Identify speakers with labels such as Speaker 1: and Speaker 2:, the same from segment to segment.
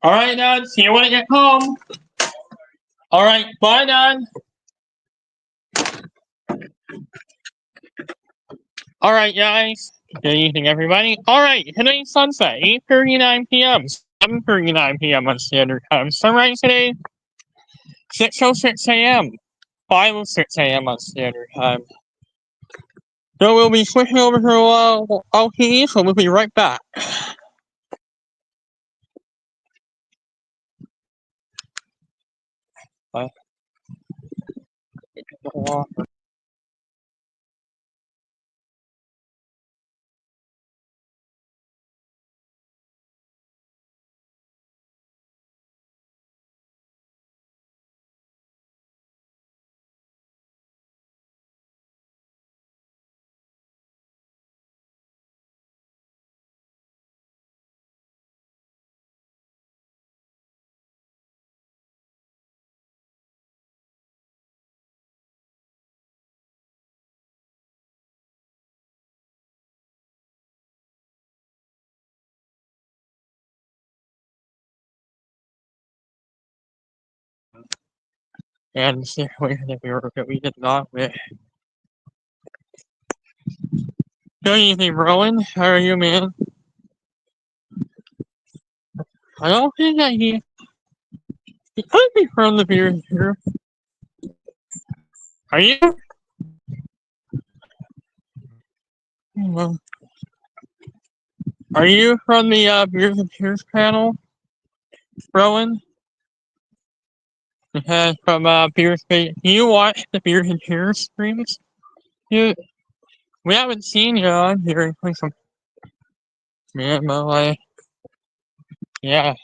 Speaker 1: Alright, Dad. See you when I get home. Alright, bye, Dad. Alright, guys. Good evening, everybody. Alright, today's sunset, 8:39 p.m., 7:39 p.m. on Standard Time. Sunrise today, 6:06 a.m., 5:06 a.m. on Standard Time. So we'll be switching over to LTE, so we'll be right back. Bye. And the situation that we did not with. Good evening, Rowan. How are you, man? I don't think that he could be from the beard here. Are you? Are you from the Beers and Tears panel, Rowan? From Beers. Do you watch the Beers and Tears streams? You, we haven't seen you on here in quite some. Yeah, but yeah.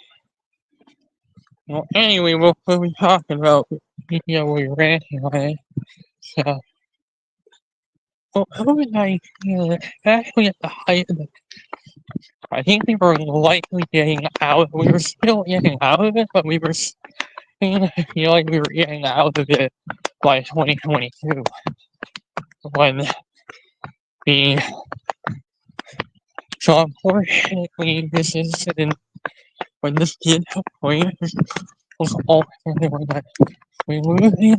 Speaker 1: Well, anyway, we'll be talking about we ran anyway. So, well, COVID-19, especially at the height of the, I think we were likely getting out. We were still getting out of it, but we were. I feel like we were getting out of it by 2022 when the so unfortunately this incident when this did happen was ultimately when that we losing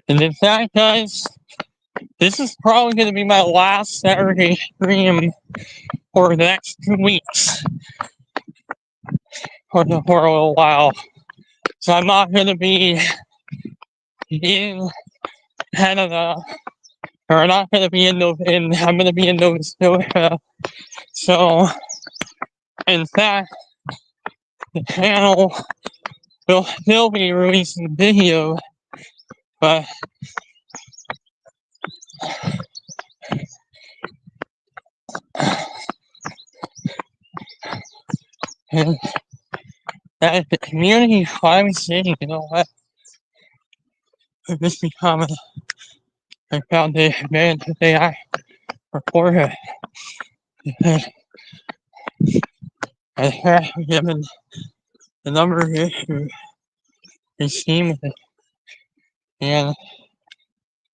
Speaker 1: and in fact, guys, this is probably going to be my last Saturday stream for the next 2 weeks for a little while. So I'm not going to be in Canada, or I'm not going to be I'm going to be in Nova Scotia. So, in fact, the channel will still be releasing video, but and that the community finally saying, you know what, this become I found the man today I reported. I have given the number of issues he's seen with it. And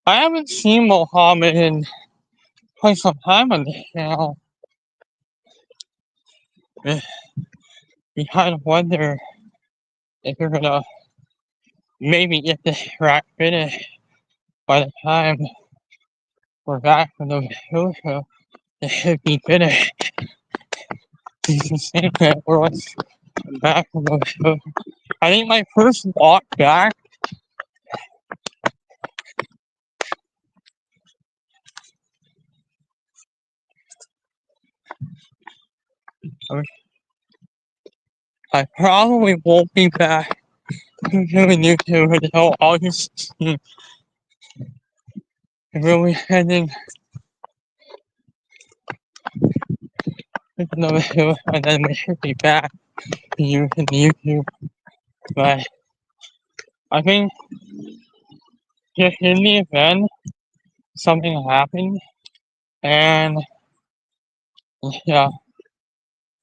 Speaker 1: I haven't seen Mohammed in quite some time on the channel. You kind of wonder if you're gonna maybe get this track finished by the time we're back from the show. It should be finished. You can say that we're back from the show. I think my first walk back I probably won't be back doing YouTube until August 16th. We'll be heading to another show, and then we should be back to using YouTube. But I think just in the event something happened, and yeah,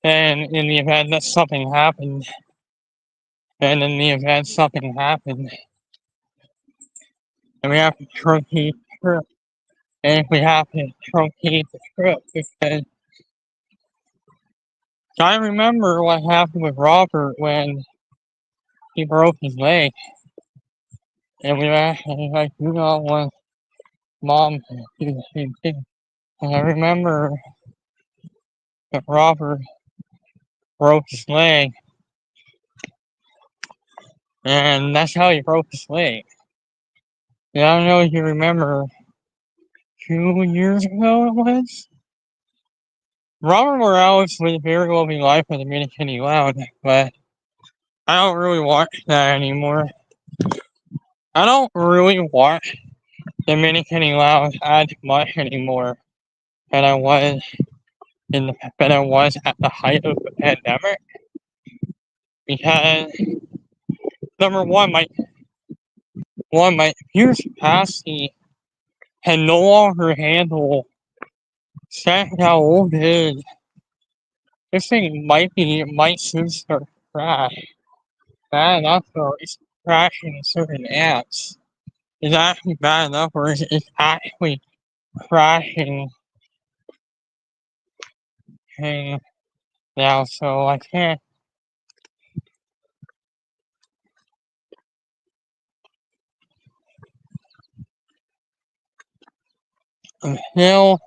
Speaker 1: and in the event that something happened, and in the event something happened, and we have to turn and we have to truncate the trip because I remember what happened with Robert when he broke his leg, and we were actually like, you don't want mom to do the same thing. And I remember that Robert broke his leg, and that's how he broke his leg. And I don't know if you remember 2 years ago it was? Robert Morales would very well be live for the Minute Kenny Loud, but I don't really watch that anymore. I don't really watch the Minute Kenny Loud as much anymore than I was at the height of the pandemic. Because number one, my computer's capacity can no longer handle checking how old it is. This thing might soon start to crash. Bad enough or it's crashing certain apps. It's actually bad enough or it's actually crashing thing now, so I can't. Until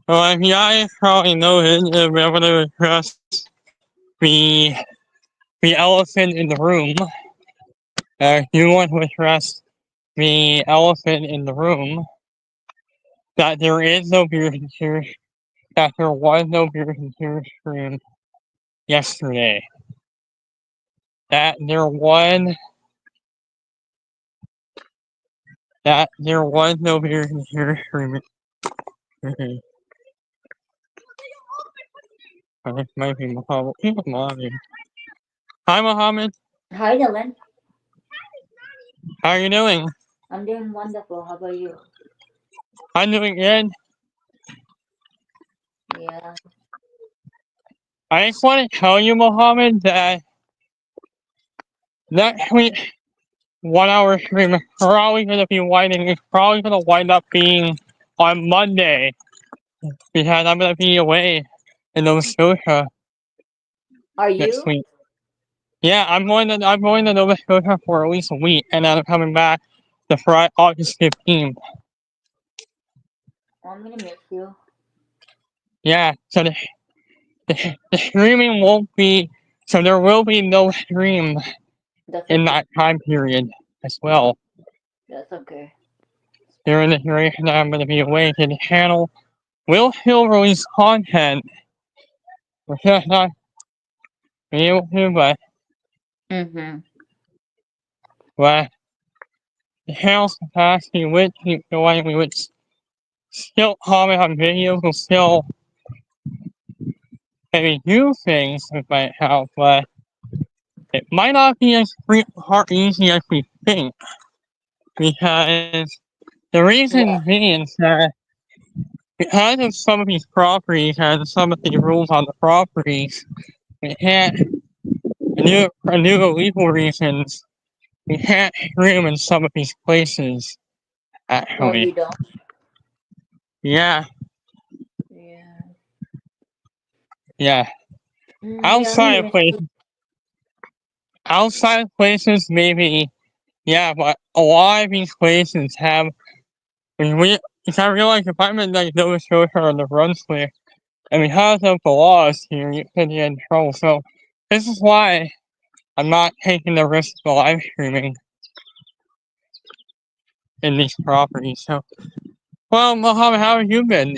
Speaker 1: well, if you guys probably noticed, we're able to address the the elephant in the room. You want to address the elephant in the room that there is no Beers and Tears, that there was no Beers and Tears stream yesterday. That there was no Beers and Tears stream. This might be Mohammed. Hi, Mohammed.
Speaker 2: Hi, Dylan.
Speaker 1: How are you doing?
Speaker 2: I'm doing wonderful. How about you?
Speaker 1: I'm doing good.
Speaker 2: Yeah.
Speaker 1: I just want to tell you, Mohammed, that next week 1 hour stream is probably going to be winding. It's probably going to wind up being on Monday because I'm going to be away in Nova Scotia
Speaker 2: Are
Speaker 1: next
Speaker 2: you?
Speaker 1: week. Yeah, I'm going to Nova Scotia for at least a week, and then I'm coming back the Friday, August 15th.
Speaker 2: I'm gonna miss you.
Speaker 1: Yeah, so the streaming won't be. So there will be no stream
Speaker 2: That's
Speaker 1: in
Speaker 2: okay.
Speaker 1: that time period as well.
Speaker 2: That's okay.
Speaker 1: During the duration that I'm going to be away, the channel will still release content. We're just not be able to,
Speaker 2: Mm-hmm.
Speaker 1: but the channel's capacity would keep going. We would still comment on videos, we'll still maybe do things with my help, but it might not be as easy as we think. Because the reason
Speaker 2: Yeah.
Speaker 1: being is that because of some of these properties and some of the rules on the properties, we can't, for new legal reasons, we can't stream in some of these places,
Speaker 2: Oh, you
Speaker 1: actually.
Speaker 2: don't?
Speaker 1: Yeah,
Speaker 2: Yeah.
Speaker 1: yeah.
Speaker 2: Yeah, I'm gonna
Speaker 1: Outside of
Speaker 2: miss you.
Speaker 1: places, outside of places, maybe, yeah, but a lot of these places have, if I realize if I'm in like Nova Scotia or New Brunswick, and because of the laws here, you could get in trouble. So, this is why I'm not taking the risk of live streaming in these properties. So, well, Mohammed, how have you been?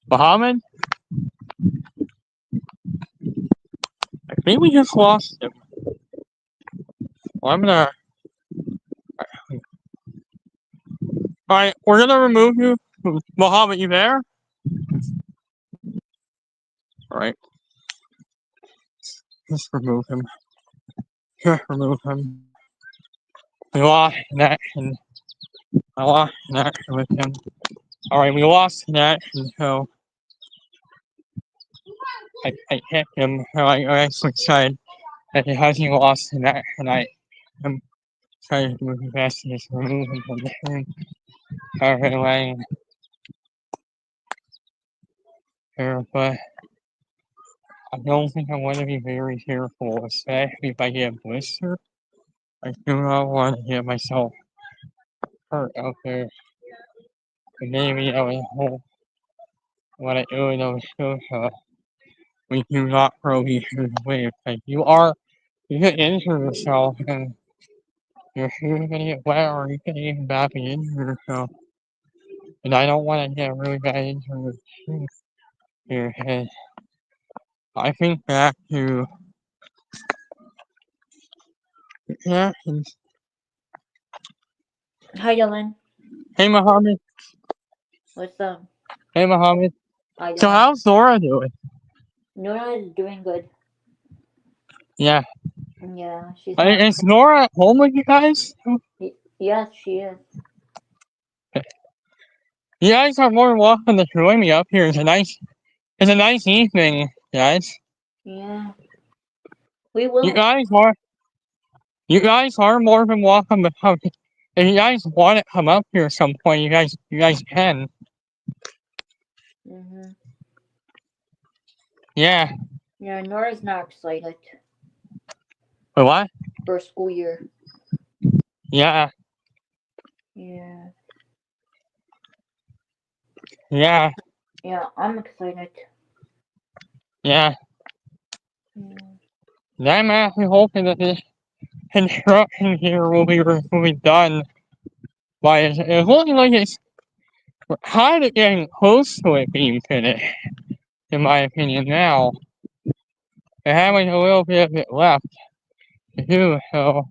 Speaker 1: Mohammed? I think we just lost him. Well, I'm gonna. Alright, we're gonna remove you. Mohammed, you there? Alright, just remove him. Just remove him. We lost connection. I lost connection with him. Alright, we lost connection, so I hit him. I actually said that he hasn't lost connection. I'm trying to move fast to just remove him from the room. Alright, here, but I don't think I want to be very careful, especially if I get a blister. I do not want to get myself hurt out there. And maybe I would hope when I do Nova Scotia, we do not throw these shoes away. Like you can injure yourself and your shoes are gonna get wet or you can even badly injure yourself. And I don't want to get a really bad injury with shoes here. And I think back to yeah.
Speaker 2: Hi, Dylan.
Speaker 1: Hey Mohammed.
Speaker 2: What's up?
Speaker 1: Hey Mohammed.
Speaker 2: Hi,
Speaker 1: So
Speaker 2: Dylan.
Speaker 1: how's Zora doing?
Speaker 2: Nora is doing good.
Speaker 1: Yeah.
Speaker 2: Yeah, she's not.
Speaker 1: Is Nora at home with you guys?
Speaker 2: Yes, she is.
Speaker 1: You guys are more than welcome to join me up here. It's a nice evening, guys.
Speaker 2: Yeah, we will.
Speaker 1: You guys are more than welcome to come. If you guys want to come up here at some point, you guys can.
Speaker 2: Mm-hmm.
Speaker 1: Yeah.
Speaker 2: Yeah, Nora's not excited
Speaker 1: But what?
Speaker 2: for school year.
Speaker 1: Yeah.
Speaker 2: Yeah.
Speaker 1: Yeah.
Speaker 2: Yeah, I'm excited.
Speaker 1: Yeah.
Speaker 2: Yeah.
Speaker 1: I'm actually hoping that this construction here will be done by it's looking like it's kind of getting close to it being finished, in my opinion. Now they're having a little bit of it left to do, so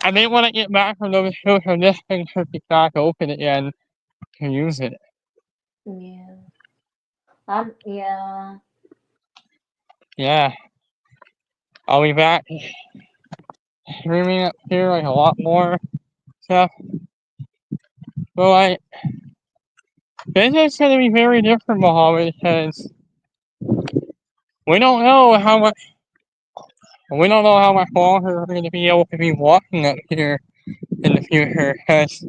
Speaker 1: I think when I get back from Nova Scotia, this thing should be back open again to use it.
Speaker 2: Yeah. Yeah.
Speaker 1: Yeah. I'll be back streaming up here like a lot more stuff. But like, this is going to be very different, Mohammed, because we don't know how much longer we're going to be able to be walking up here in the future, because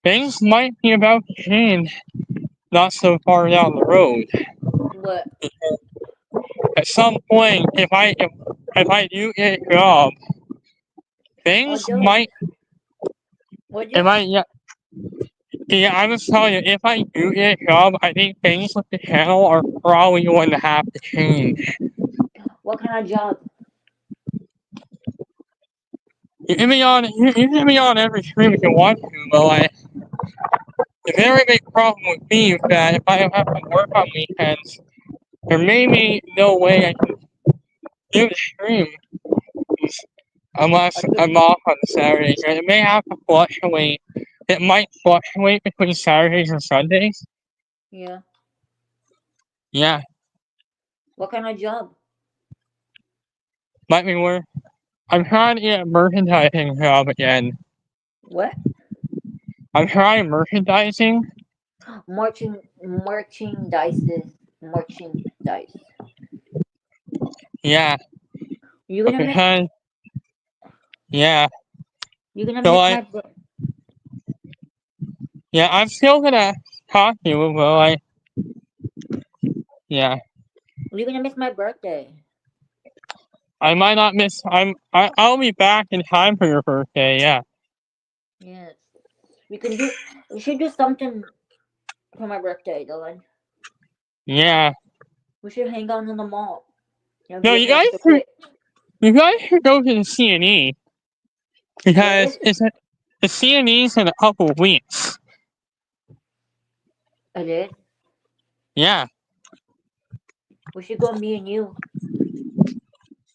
Speaker 1: things might be about to change not so far down the road.
Speaker 2: What?
Speaker 1: At some point, if I do get a job, things
Speaker 2: Dylan,
Speaker 1: might.
Speaker 2: what you?
Speaker 1: If I yeah, I was telling you, if I do get a job, I think things with the channel are probably going to have to change.
Speaker 2: What kind of job?
Speaker 1: You can be on every stream if you want to, but like, the very big problem with me is that if I have to work on weekends, there may be no way I can do the stream unless I'm off on Saturdays. And it may have to fluctuate. It might fluctuate between Saturdays and Sundays.
Speaker 2: Yeah.
Speaker 1: Yeah,
Speaker 2: What kind of job?
Speaker 1: might be worth. I'm trying to get a merchandising job again.
Speaker 2: What?
Speaker 1: I'm trying merchandising.
Speaker 2: Merchandise.
Speaker 1: Yeah,
Speaker 2: You gonna miss?
Speaker 1: because yeah,
Speaker 2: You gonna
Speaker 1: so
Speaker 2: miss
Speaker 1: like yeah, I'm still gonna talk to you, but like yeah,
Speaker 2: You're gonna miss my birthday.
Speaker 1: I might not miss. I'll be back in time for your birthday. Yeah.
Speaker 2: Yes. We should do something for my birthday, Dylan.
Speaker 1: Yeah.
Speaker 2: We should hang out in the mall.
Speaker 1: No, you guys should go to the CNE because the CNE's in a couple of weeks.
Speaker 2: I did.
Speaker 1: Yeah.
Speaker 2: We should go, me and you.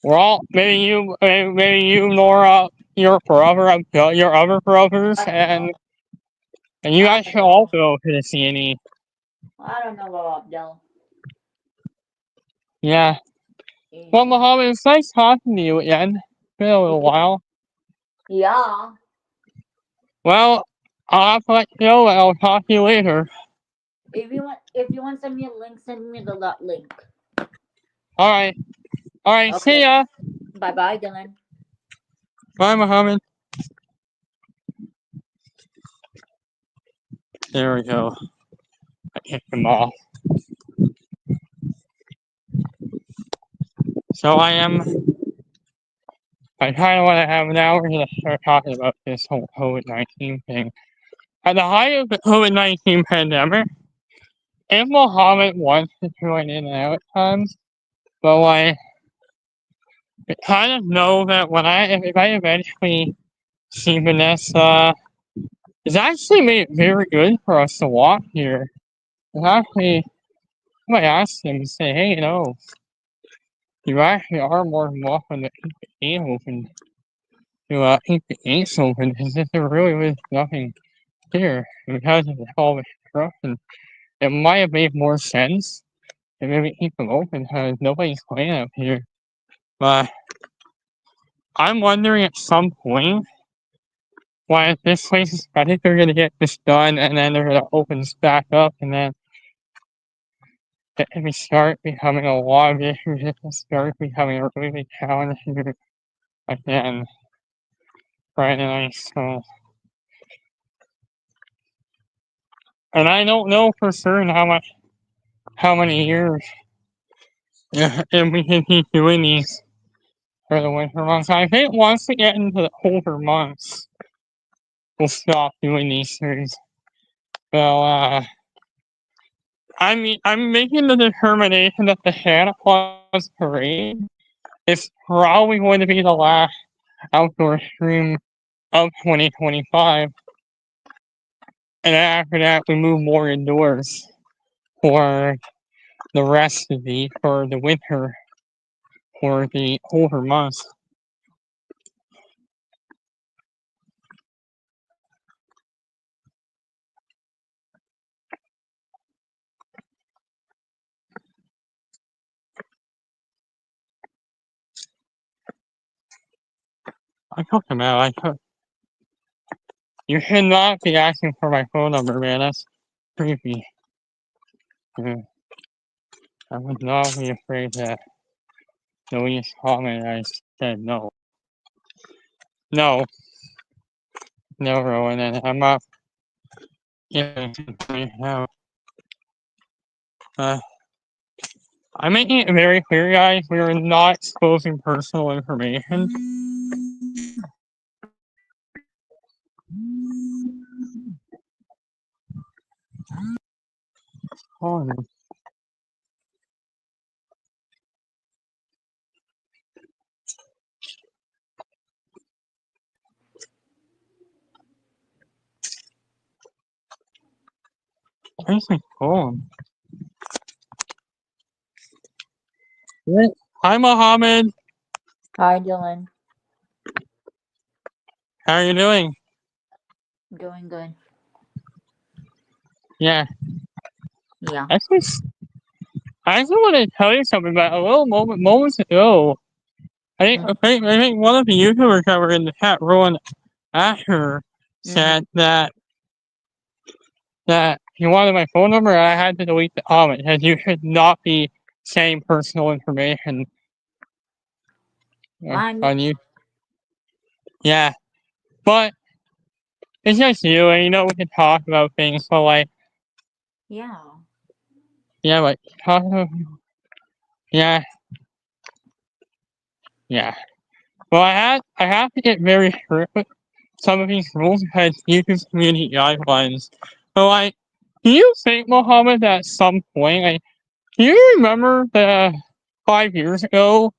Speaker 1: We're all maybe you, Laura, your other brothers, and you guys should all go to the CNE.
Speaker 2: I don't know about Abdel.
Speaker 1: Yeah. Well, Mohammed, it's nice talking to you again. It's been a little while.
Speaker 2: Yeah.
Speaker 1: Well, I'll have to let you know, and I'll talk to you later.
Speaker 2: If you want to send me a link, send me the link.
Speaker 1: All right.
Speaker 2: Okay.
Speaker 1: See ya.
Speaker 2: Bye bye, Dylan.
Speaker 1: Bye, Mohammed. There we go. I kicked them off. So I kind of want to have now. We're going to start talking about this whole COVID-19 thing. At the height of the COVID-19 pandemic, if Mohammed wants to join in and out at times, but I kind of know that if I eventually see Vanessa, it's actually made it very good for us to walk here. It's actually, I might ask him and say, hey, you actually are more than welcome to keep the gate open. To keep the gates open, because if there really was nothing here, because of all the construction, it might have made more sense to maybe keep them open because nobody's playing up here. But I'm wondering at some point why this place is, I think they're gonna get this done and then they're gonna open this back up and then if we start becoming a lot of issues, if we start becoming a really challenging again. Right, nice. So, and I don't know for certain how many years if we can keep doing these for the winter months. I think once we get into the colder months, we'll stop doing these things. So, I'm making the determination that the Santa Claus parade is probably going to be the last outdoor stream of 2025. And after that, we move more indoors for the rest of for the winter, for the colder months. I took him out. You should not be asking for my phone number, man. That's creepy. Yeah. I would not be afraid to delete comment. I said no. No. No, Rowan, and I'm not giving it out. I'm making it very clear, guys. We are not exposing personal information. Oh, no. Where's my phone? Hi, Mohammed.
Speaker 2: Hi, Dylan.
Speaker 1: How are you doing?
Speaker 2: Doing good.
Speaker 1: Yeah.
Speaker 2: Yeah.
Speaker 1: I just want to tell you something about a little moments ago. I think one of the YouTubers that were in the chat, Rowan Asher, said that he wanted my phone number and I had to delete the comment because you should not be saying personal information on you. Yeah. But it's just you and we can talk about things, but like
Speaker 2: Yeah.
Speaker 1: yeah, but talk about yeah. Yeah. Well I have to get very strict with some of these rules because YouTube's community guidelines. So like do you think, Mohammed, at some point, like, do you remember the 5 years ago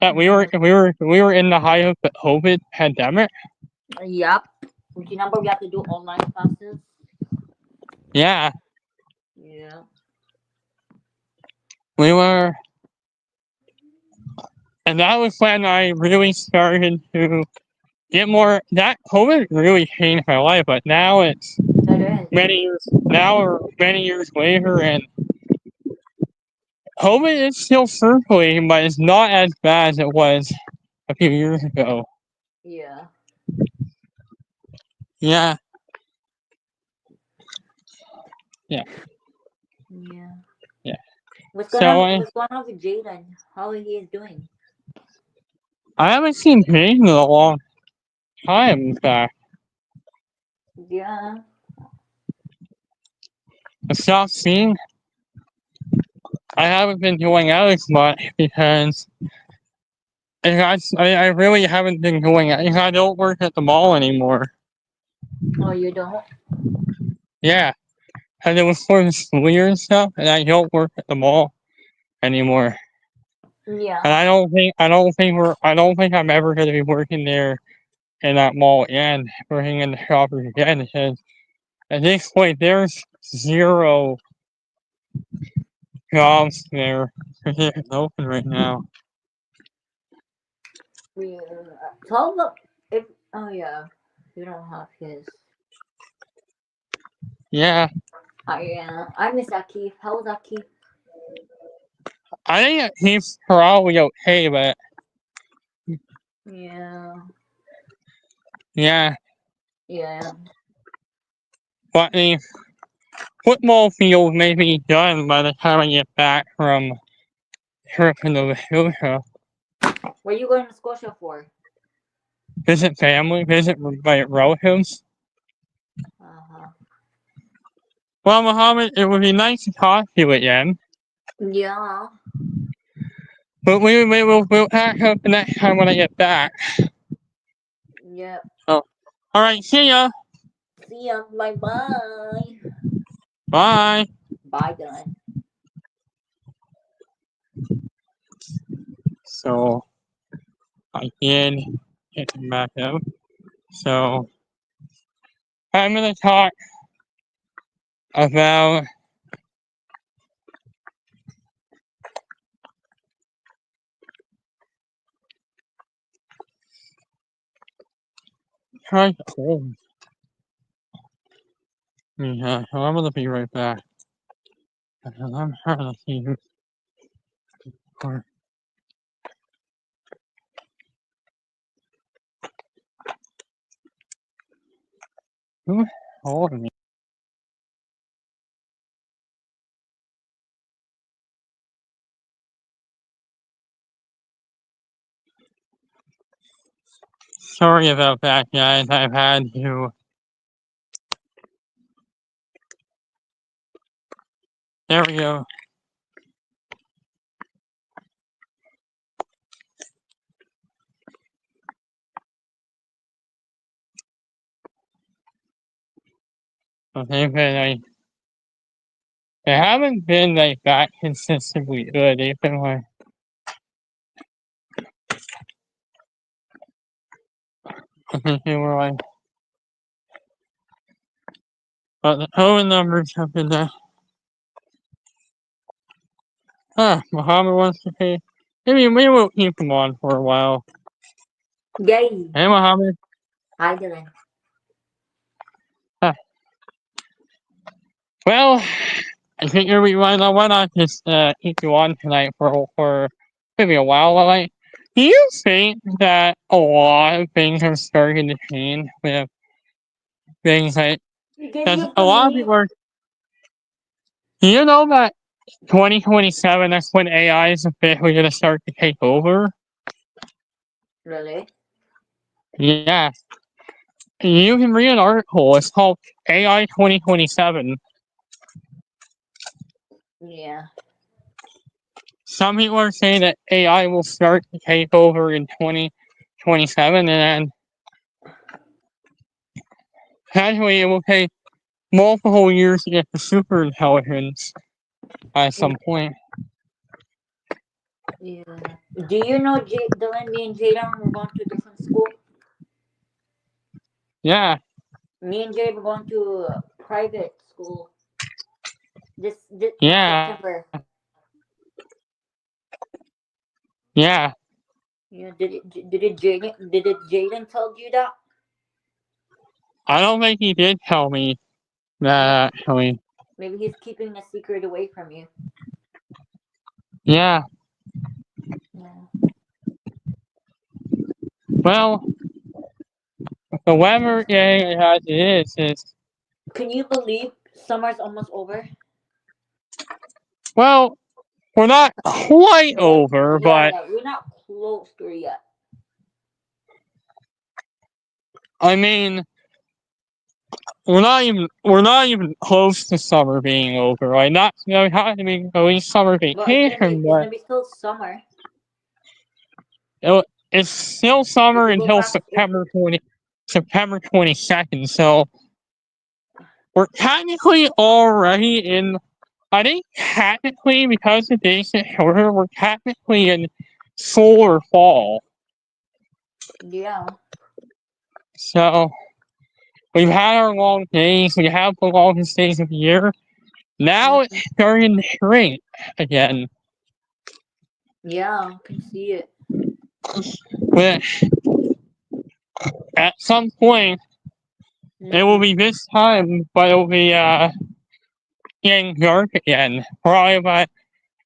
Speaker 1: that we were in the height of the COVID pandemic?
Speaker 2: Yep. Remember we have to do online classes?
Speaker 1: Yeah,
Speaker 2: Yeah.
Speaker 1: we were, and that was when I really started to get more. That COVID really changed my life, but now it's
Speaker 2: It is.
Speaker 1: we're many years later, and COVID is still circulating, but it's not as bad as it was a few years ago.
Speaker 2: Yeah.
Speaker 1: Yeah.
Speaker 2: Yeah.
Speaker 1: Yeah.
Speaker 2: What's
Speaker 1: So
Speaker 2: going on with Jaden? How he is doing?
Speaker 1: I haven't seen Jaden in a long time, in fact.
Speaker 2: Yeah.
Speaker 1: I stopped seeing. I haven't been going out as much because I really haven't been going out. I don't work at the mall anymore.
Speaker 2: Oh, you don't?
Speaker 1: Yeah, and it was for the school year and stuff, and I don't work at the mall anymore.
Speaker 2: Yeah.
Speaker 1: And I don't think I'm ever going to be working there in that mall again, working in the shoppers again, because at this point there's zero jobs there positions open right now.
Speaker 2: Yeah. Tell them if. Oh yeah. You don't have his.
Speaker 1: Yeah,
Speaker 2: I miss Akif. How was Akif?
Speaker 1: I think he's probably okay, but
Speaker 2: Yeah.
Speaker 1: yeah,
Speaker 2: Yeah.
Speaker 1: but the football field may be done by the time I get back from trip in Nova Scotia.
Speaker 2: Where you going to Scotia for?
Speaker 1: Visit family, visit my relatives.
Speaker 2: Uh-huh.
Speaker 1: Well, Mohammed, it would be nice to talk to you again.
Speaker 2: Yeah.
Speaker 1: But we'll catch up the next time when I get back.
Speaker 2: Yep.
Speaker 1: So, alright, see ya.
Speaker 2: See ya. Bye bye.
Speaker 1: Bye.
Speaker 2: Bye, Dylan.
Speaker 1: So, I did get them back up. So, I'm gonna talk about trying to hold. Yeah, so I'm gonna be right back. Because I'm trying to see who's or who's holding me. Sorry about that, guys. I've had to. There we go. Okay, but they haven't been like that consistently good. They've been like, I think they were like, but the COVID numbers have been Muhammad wants to pay. Maybe we will keep him on for a while.
Speaker 2: Yay.
Speaker 1: Hey, Muhammad.
Speaker 2: Hi, Dylan.
Speaker 1: Well, I think why not just keep you on tonight for maybe a while. Like, do you think that a lot of things are starting to change with things like
Speaker 2: Can
Speaker 1: because
Speaker 2: you
Speaker 1: a lot of
Speaker 2: believe?
Speaker 1: people are. Do you know that 2027 that's when AI is officially going to start to take over?
Speaker 2: Really?
Speaker 1: Yeah, you can read an article. It's called AI 2027.
Speaker 2: Yeah.
Speaker 1: Some people are saying that AI will start to take over in 2027, and then actually it will take multiple years to get to super intelligence at some point.
Speaker 2: Yeah. Do you know Dylan? Me and Jada were going to a different school.
Speaker 1: Yeah,
Speaker 2: Me and Jay were going to private school this
Speaker 1: yeah,
Speaker 2: September.
Speaker 1: yeah.
Speaker 2: Yeah. Did it Jaden told you that?
Speaker 1: I don't think he did tell me that actually.
Speaker 2: Maybe he's keeping a secret away from you.
Speaker 1: Yeah,
Speaker 2: Yeah.
Speaker 1: well, the weather day as it is
Speaker 2: Can you believe summer's almost over?
Speaker 1: well, we're not quite over,
Speaker 2: Yeah,
Speaker 1: but
Speaker 2: yeah. We're not close to it yet.
Speaker 1: I mean, we're not even close to summer being over. Like, not, you know, not to be at least summer
Speaker 2: Well, it's
Speaker 1: vacation,
Speaker 2: gonna
Speaker 1: but
Speaker 2: be still summer.
Speaker 1: it's still
Speaker 2: If
Speaker 1: summer
Speaker 2: we go
Speaker 1: until
Speaker 2: back, if
Speaker 1: September 22nd. So we're technically already in. I think technically, because the days get shorter, we're technically in solar fall.
Speaker 2: yeah,
Speaker 1: So we've had our long days. We have the longest days of the year. Now it's
Speaker 2: mhm,
Speaker 1: starting to shrink again.
Speaker 2: yeah, I can see it.
Speaker 1: Which at some point it will
Speaker 2: Hmm.
Speaker 1: be this time, but it will be getting dark again. Probably by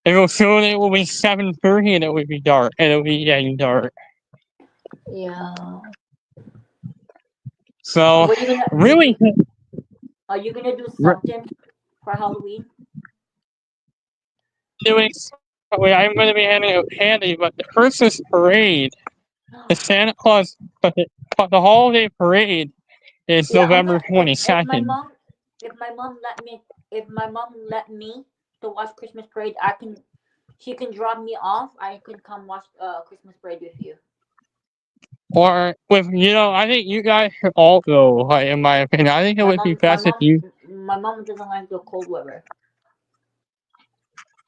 Speaker 1: it will be 7:30 and it will be dark. And it will be getting dark.
Speaker 2: Yeah.
Speaker 1: So
Speaker 2: What are you gonna?
Speaker 1: really,
Speaker 2: Are you gonna do
Speaker 1: re-
Speaker 2: something for Halloween?
Speaker 1: doing. I'm going to be handing out candy, but the Christmas parade, the Santa Claus, but the holiday parade is
Speaker 2: Yeah, I'm
Speaker 1: November
Speaker 2: gonna. If my
Speaker 1: 22nd.
Speaker 2: mom, if my mom let me to watch Christmas parade, I can. She can drop me off. I can come watch Christmas parade with you.
Speaker 1: Or with I think you guys should all go. Like, in my opinion, I think it
Speaker 2: My
Speaker 1: would be
Speaker 2: mom, my
Speaker 1: best if
Speaker 2: mom,
Speaker 1: you.
Speaker 2: my mom doesn't like the cold weather,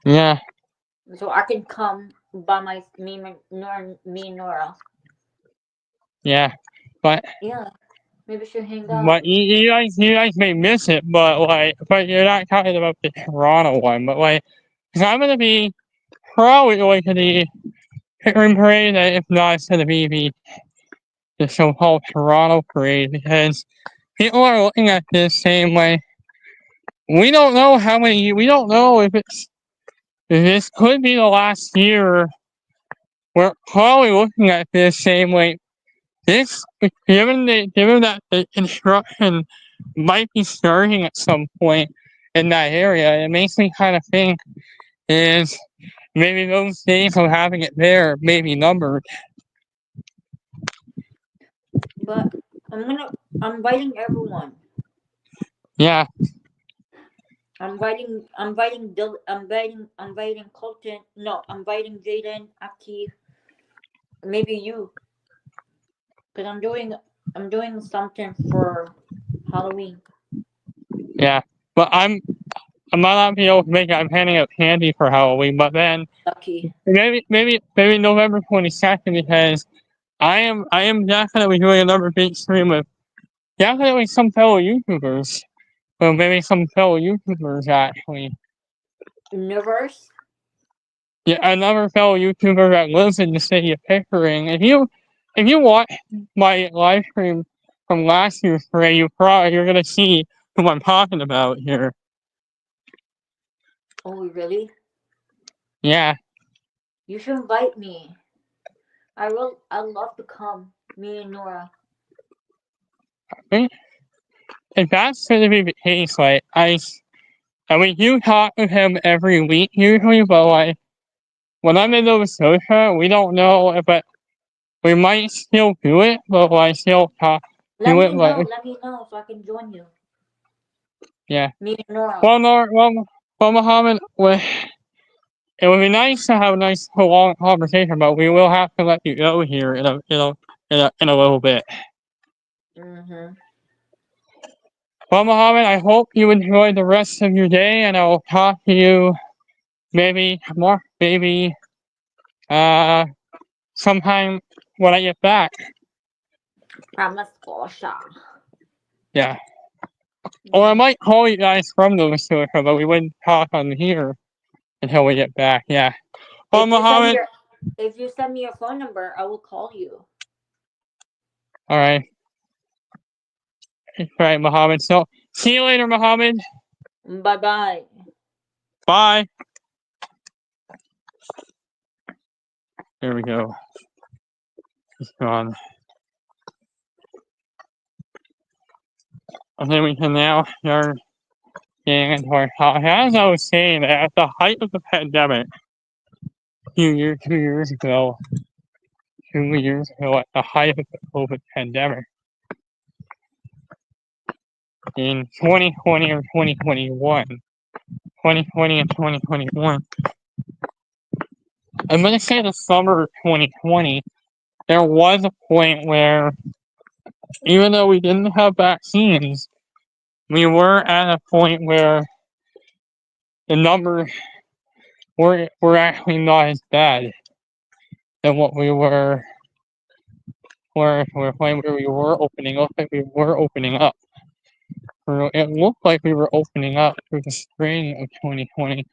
Speaker 1: Yeah,
Speaker 2: so I can come by me and Nora.
Speaker 1: yeah, but
Speaker 2: Yeah, maybe she'll hang out.
Speaker 1: you guys may miss it, but you're not talking about the Toronto one. But like, 'cause I'm gonna be probably going to the Pickering parade, and if not, it's gonna be the so-called Toronto parade because people are looking at this saying like, we don't know how many. We don't know if this could be the last year. We're probably looking at this saying like this, given that the construction might be starting at some point in that area, it makes me kind of think is maybe those days of having it there may be numbered.
Speaker 2: But I'm inviting everyone.
Speaker 1: Yeah,
Speaker 2: I'm inviting Colton. No, I'm inviting Jaden, Aki, maybe you, because I'm doing something for Halloween.
Speaker 1: yeah. But I might not be able to make it. I'm handing out candy for Halloween, but then
Speaker 2: Lucky.
Speaker 1: maybe November 22nd because I am definitely doing another big stream with definitely some fellow YouTubers. Well, maybe some fellow YouTubers actually.
Speaker 2: Universe.
Speaker 1: Yeah, another fellow YouTuber that lives in the city of Pickering. If you watch my live stream from last year's parade, you're gonna see who I'm talking about here.
Speaker 2: Oh, really?
Speaker 1: Yeah,
Speaker 2: You should invite me. I'd love to come. Me and Nora.
Speaker 1: if that's gonna be the case, I mean, you talk with him every week usually, but like when I'm in Nova Scotia, we don't know if it, we might still do it, but like still talk
Speaker 2: Let
Speaker 1: do
Speaker 2: me
Speaker 1: it
Speaker 2: know.
Speaker 1: like
Speaker 2: Let me know so I can join you.
Speaker 1: yeah.
Speaker 2: Me and Nora.
Speaker 1: Well, no, well, Mohammed, it would be nice to have a nice long conversation, but we will have to let you go here in a little bit.
Speaker 2: Mhm.
Speaker 1: Well, Mohammed, I hope you enjoy the rest of your day, and I'll talk to you maybe uh sometime when I get back.
Speaker 2: From Scotia.
Speaker 1: Yeah, or I might call you guys from Nova Scotia, but we wouldn't talk on here until we get back. Yeah. Well,
Speaker 2: If you send me
Speaker 1: Mohammed,
Speaker 2: your if you send me your phone number, I will call you.
Speaker 1: all right, all right, Mohammed. So see you later, Mohammed.
Speaker 2: Bye bye.
Speaker 1: Bye. There we go. It's gone. I think we can now start getting into our topic. As I was saying, at the height of the pandemic, 2 years ago, at the height of the COVID pandemic, in 2020 or 2021. 2020 and 2021. I'm going to say the summer of 2020, there was a point where, even though we didn't have vaccines, we were at a point where the numbers were actually not as bad than what we were when we were opening up. Like we were opening up. It looked like we were opening up through the spring of 2020,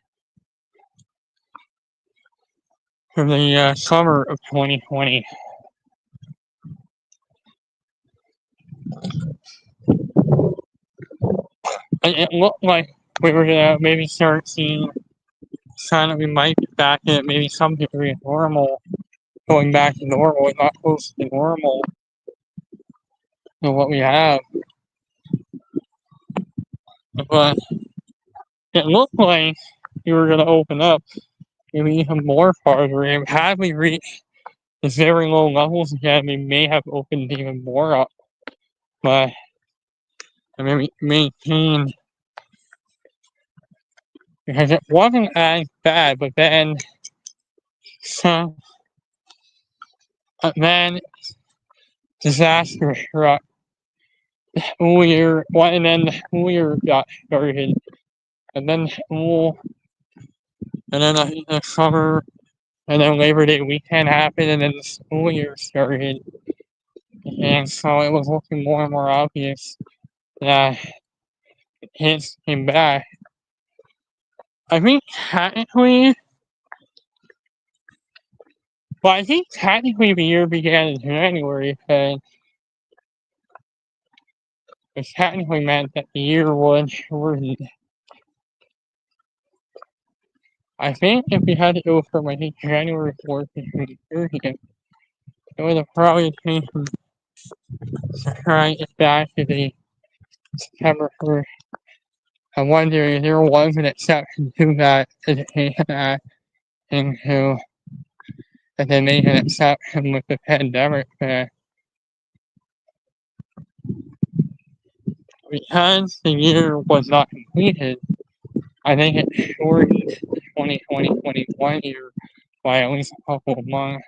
Speaker 1: through the summer of 2020. And it looked like we were gonna maybe start seeing sign that we might be back at maybe some degree of normal, going back to normal, not close to normal to what we have. But it looked like we were gonna open up maybe even more farther. And had we reached the very low levels again, we may have opened even more up. But I mean, we maintained, because it wasn't as bad, but then then disaster struck. And then the school year got started, and then school, and then the summer, and then Labor Day weekend happened, and then the school year started, and so it was looking more and more obvious that hits came back. I think technically the year began in January, because it technically meant that the year was shortened. I think if we had to go from, I think, January 4th to June 30th, it would have probably taken trying it back to the September 1st. I wonder if there was an exception to that Education Act into, that they made an exception with the pandemic there. Because the year was not completed, I think it shortened the 2020-21 year by at least a couple of months.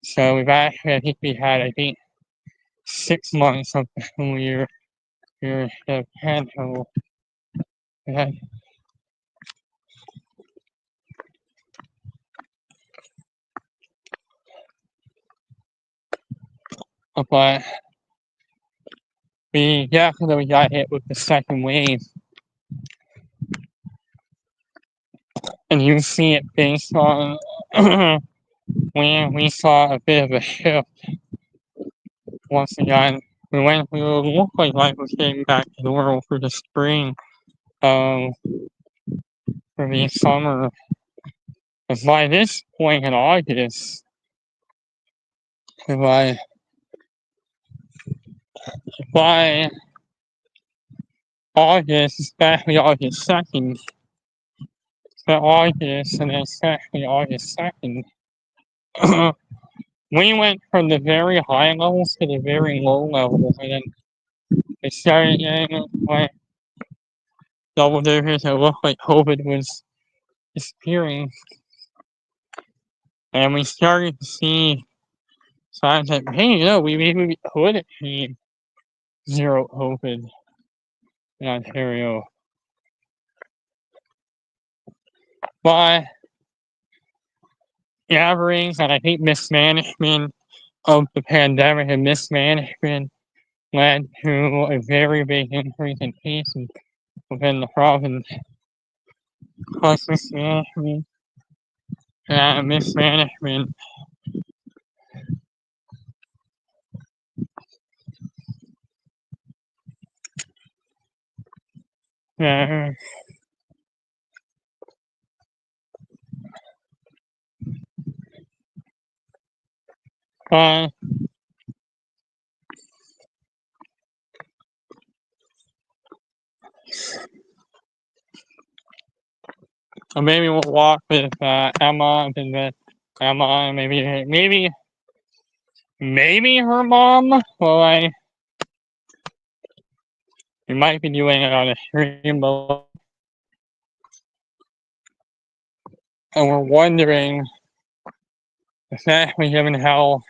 Speaker 1: So we've actually, I think we had, 6 months of the school year instead of 10 total. But we definitely got hit with the second wave. And you see it based on when we saw a bit of a shift once again. We looked like life was getting back to normal for the spring, for the summer. Because by this point in August, by August, especially August 2nd, and especially August 2nd, we went from the very high levels to the very low levels, and then it started getting like double digits. It looked like COVID was disappearing, and we started to see signs that, hey, we maybe could achieve zero COVID in Ontario. But gatherings and I think mismanagement of the pandemic and mismanagement led to a very big increase in cases within the province. Plus mismanagement and mismanagement maybe we'll walk with Emma, and then Emma, and maybe her mom. Well, We might be doing it on a stream below. And we're wondering, especially given how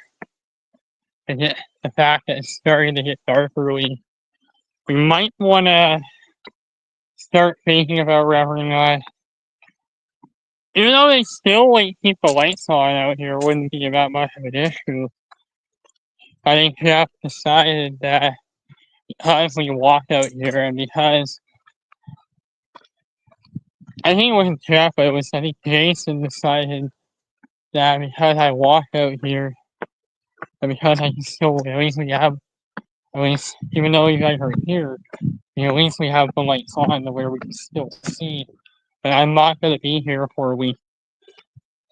Speaker 1: the fact that it's starting to get dark early, we might want to start thinking about wrapping even though they still like keep the lights on out here, wouldn't be that much of an issue. I think Jeff decided that because we walked out here and because I think it wasn't Jeff, but it was I think Jason decided that because I walked out here and because I can still at least we have at least even though you guys are here, at least we have the lights on to where we can still see. But I'm not gonna be here for a week.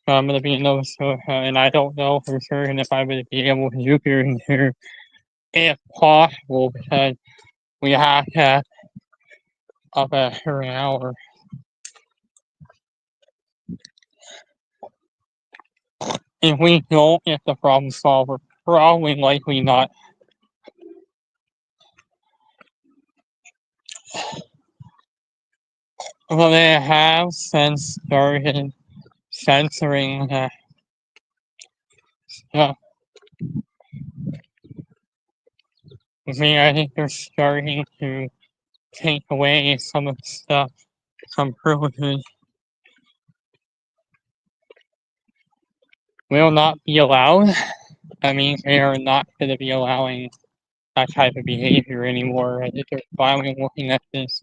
Speaker 1: I'm gonna be in Nova Scotia and I don't know for certain if I'm gonna be able to do here if possible because we have to have up after an hour. If we don't get the problem solved, we're probably likely not. Well, they have since started censoring stuff. I think they're starting to take away some of the stuff, some privileges. Will not be allowed. I mean, they are not going to be allowing that type of behavior anymore. I think they're finally looking at this.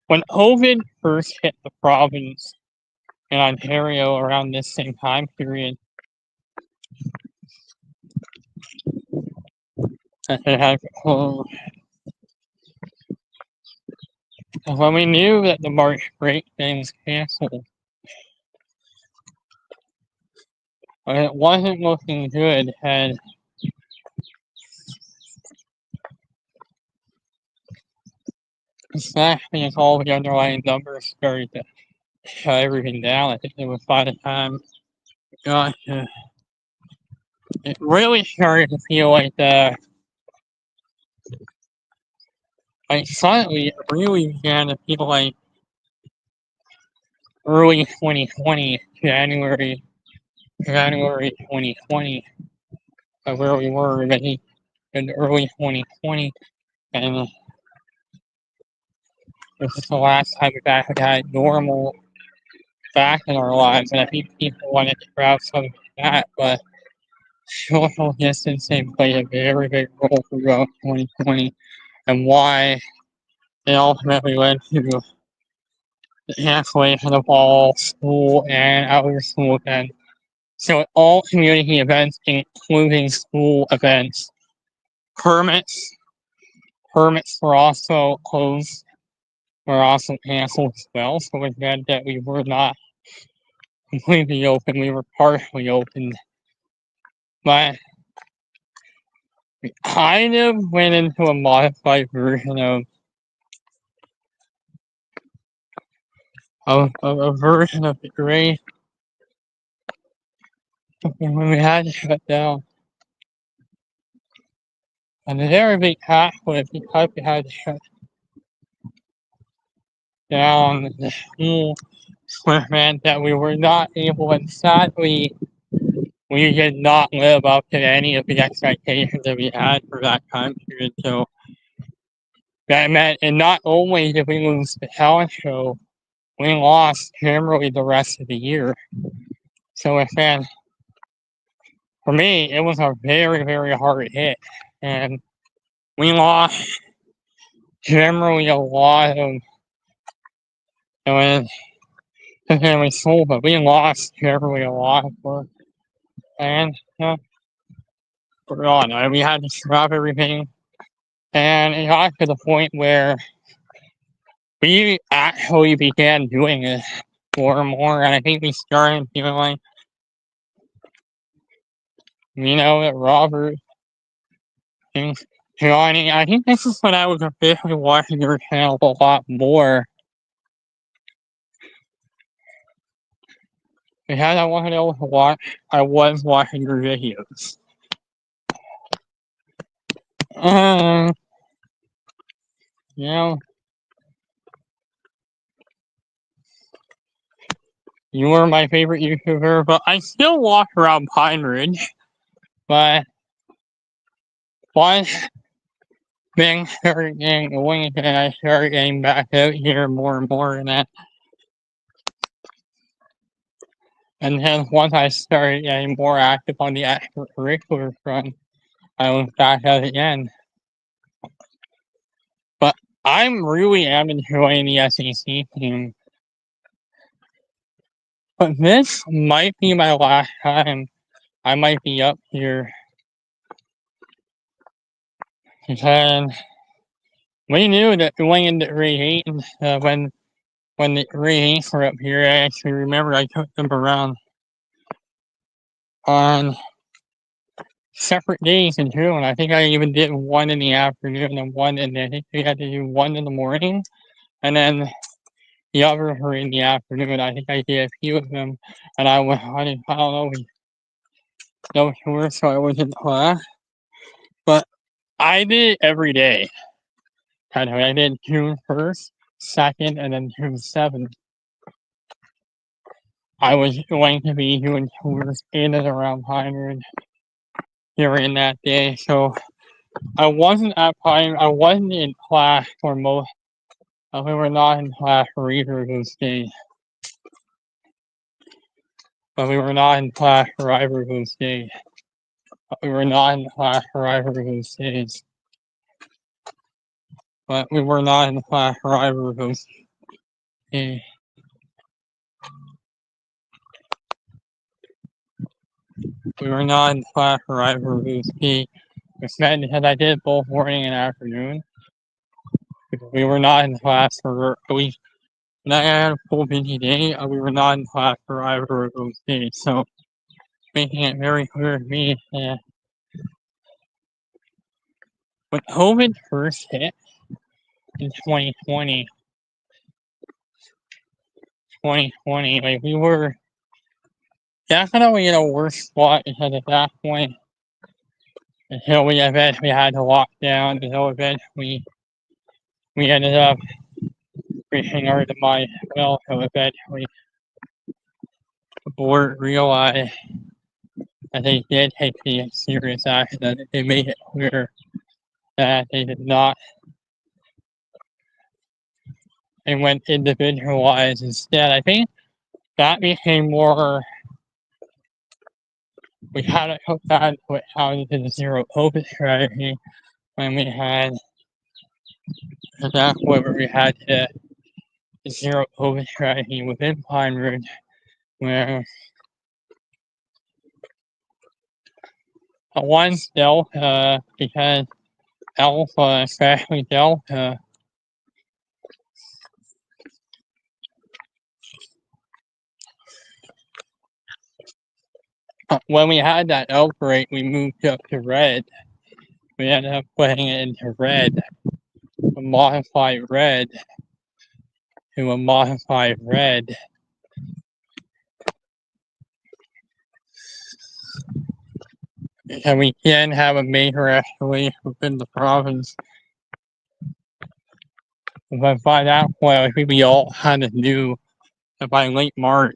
Speaker 1: When COVID first hit the province in Ontario around this same time period, it had when we knew that the March break thing was canceled, it wasn't looking good, and especially as all the underlying numbers started to shut everything down. I think it was by the time it really started to feel like suddenly it really began to feel like early 2020, January 2020, where we were in early 2020, and this is the last time we back had normal back in our lives, and I think people wanted to grab some of that, but social distancing played a very big role throughout 2020, and why it ultimately led to the cancellation of all school and outer school events. So all community events, including school events, permits were also closed, were also canceled as well. So it meant that we were not completely open, we were partially open. But we kind of went into a modified version of a version of the gray when we had to shut down. And the very big half was because we had to shut down the school, which meant that we were not able, and sadly, we did not live up to any of the expectations that we had for that time period. So that meant, and not only did we lose the talent show, we lost generally the rest of the year. So it meant, for me, it was a very, very hard hit. And we lost generally a lot of, and we sold, but we lost generally a lot of work. And we're on. We had to scrap everything. And it got to the point where we actually began doing it more and more. And I think we started feeling like, that Robert and Johnny, I think this is when I was officially watching your channel a lot more. Because I wanted to watch, I was watching your videos. You know, you were my favorite YouTuber, but I still walk around Pine Ridge. But one thing started getting annoying, and I started getting back out here more and more, and then once I started getting more active on the extracurricular front, I was back out again. But I'm really am enjoying the SEC team. But this might be my last time I might be up here. Because we knew that going into Ray 8, when the Ray 8s were up here, I actually remember I took them around on separate days in June. I think I even did one in the afternoon and one in the, I think we had to do one in the morning, and then the other were in the afternoon. I think I did a few of them, and I don't know, no sure, so I was in class. But I did it every day. Kind of, I did June 1st, 2nd, and then June 7th. I was going to be doing tours in and around Pine Ridge during that day, so I wasn't in class for most. We were not in class for either of those days. But we were not in class for either of those days. But we were not in class for either of those days. But we were not in class for either of those days. We were not in class for either of those days. Because I did both morning and afternoon. We were not in class for at least when I had a full busy day, we were not in class for either of those days. So making it very clear to me that when COVID first hit in 2020, like we were definitely in a worse spot because at that point, until we eventually had to lock down, until eventually we ended up reaching our demise. Well, so eventually the board realized that they did take the serious action, that they made it clear that they did not. They went individualized instead. I think that became more. We had to hook that into the zero COVID strategy when we had. That's where we had the zero COVID strategy within Pine Ridge, where once Delta, because Alpha, especially Delta, when we had that outbreak, we moved up to red. We ended up putting it into red, a modified red, to a modified red. And we can have a major escalation within the province. But by that point, I think we all kind of knew that by late March,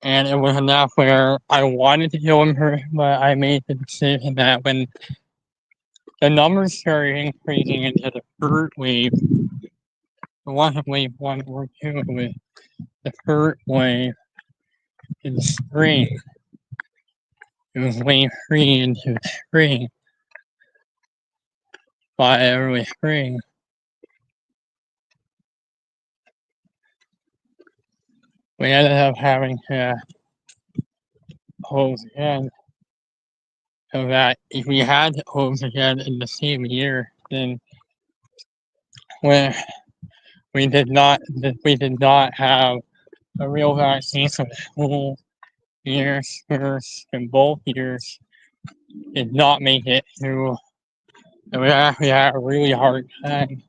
Speaker 1: and it was enough where I wanted to kill him, but I made the decision that when the numbers started increasing into the third wave, it wasn't wave 1 or 2, it was the third wave in spring. It was wave 3 into spring, by early spring. We ended up having to close again, so that if we had to close again in the same year, then when we did not have a real vaccine for the whole years first, and both years did not make it through. And we actually had a really hard time.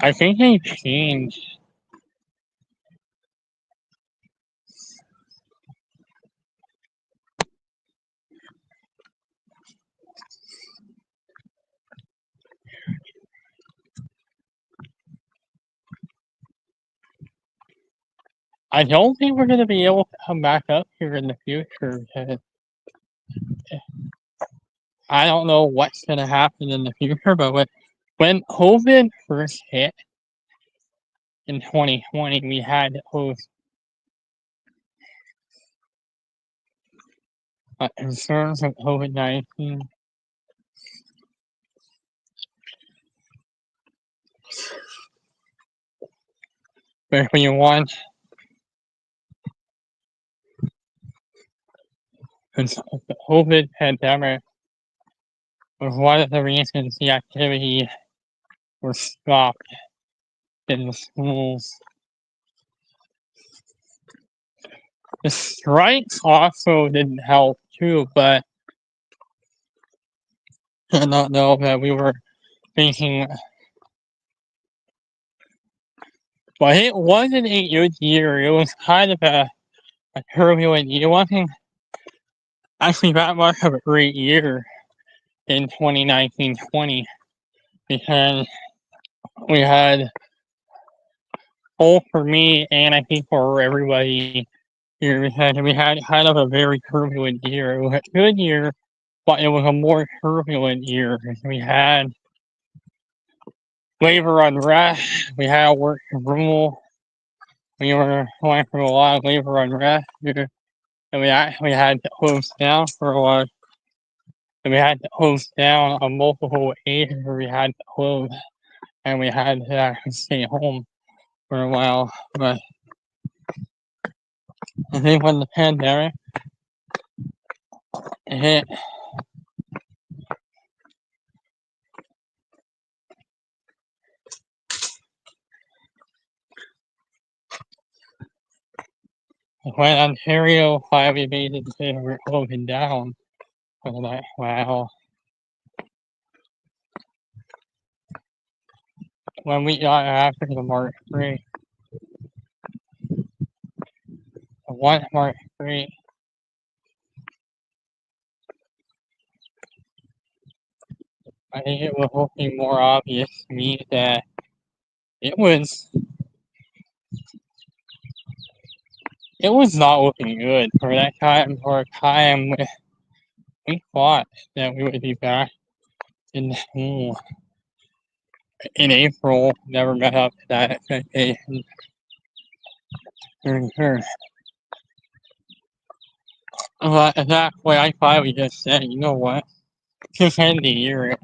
Speaker 1: I think they changed. I don't think we're gonna be able to come back up here in the future because I don't know what's gonna happen in the future. But when COVID first hit in 2020, we had to host concerns of COVID-19. But if we want the COVID pandemic was one of the reasons the activity was stopped in the schools. The strikes also didn't help too, but I don't know that we were thinking. But it wasn't a good year. It was kind of a turbulent year. It wasn't actually that much of a great year in 2019-20 because we had, both for me and I think for everybody here, we had kind of a very turbulent year. It was a good year, but it was a more turbulent year. We had labor unrest, we had work rule, we were going through a lot of labor unrest, and we actually had to close down for a while. And we had to close down on multiple occasions where we had to close, and we had to actually stay home for a while. But I think when the pandemic hit, when Ontario finally made the decision we're closing down, I was like, wow. When we got after the March 3, once March 3, I think it was looking more obvious to me that it was not looking good for that time. For a time, we thought that we would be back in school in April. Never met up to that expectation. Sure. But at that point, I finally just said, you know what? Just end the year.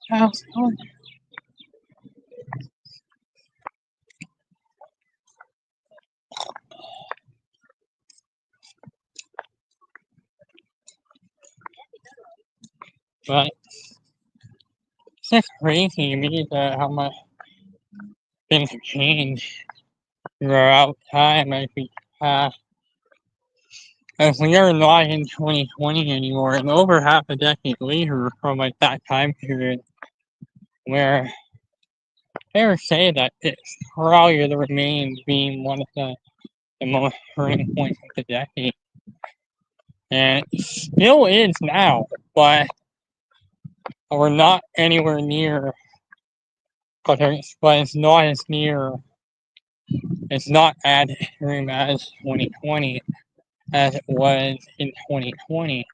Speaker 1: How's it going? But it's just crazy to me that how much things have changed throughout time as we pass. As we are not in 2020 anymore, and over half a decade later from like that time period, where they say that it's probably the remains being one of the most turning points of the decade. And it still is now, but we're not anywhere near, but it's not as near, it's not as extreme as 2020 as it was in 2020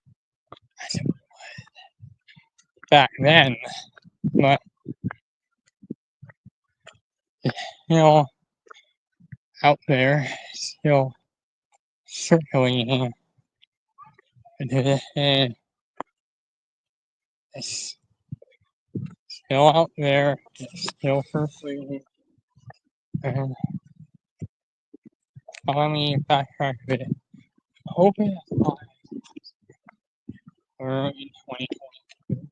Speaker 1: as it was back then. But, out there, still circulating into the head. It's still out there, it's still circulating. And let me backtrack a bit. Open we're in 2022.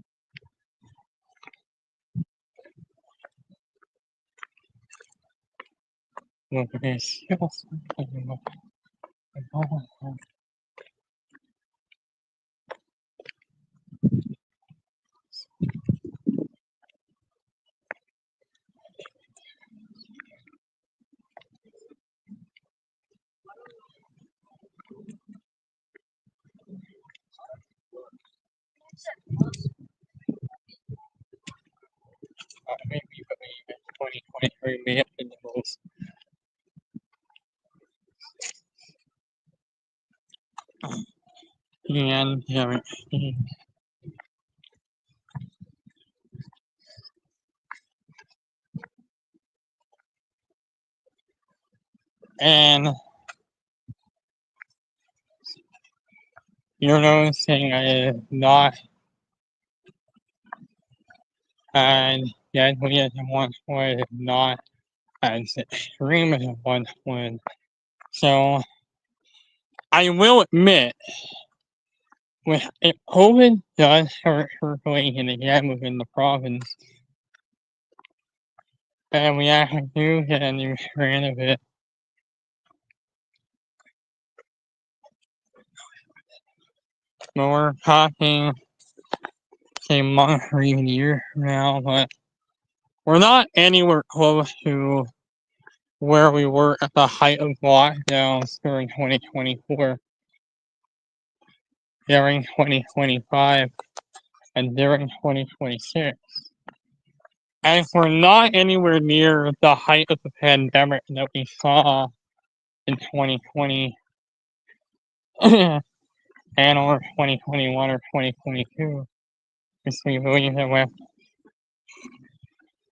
Speaker 1: Look, it's still circulating. I maybe believe in 2023 may have been the most pandemic. And you're noticing I have not had yet we as one was not as extreme as it once was. So I will admit with if COVID does start circulating again within the province, and we actually do get a new strand of it. But we're talking say month or even year from now, but we're not anywhere close to where we were at the height of lockdowns during 2024, during 2025, and during 2026. And we're not anywhere near the height of the pandemic that we saw in 2020 and or 2021 or 2022. Because we believe that with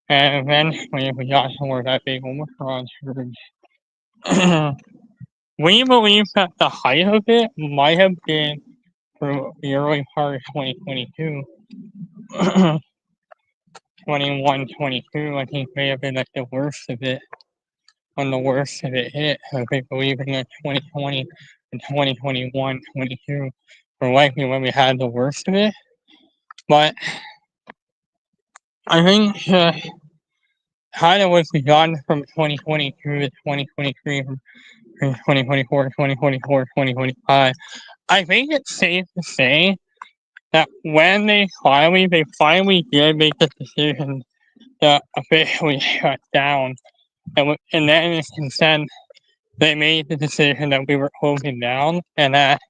Speaker 1: and eventually if we got toward that big Omicron surge, we believe that the height of it might have been for the early part of 2022. 21, 22, I think may have been like the worst of it, when the worst of it hit. I think believing that 2020 and 2021, 22 were likely when we had the worst of it. But I think kind of was begun from 2022 to 2023, from 2024, 2024, 2025. I think it's safe to say that when they finally did make the decision to officially shut down, and then instead they made the decision that we were closing down, and that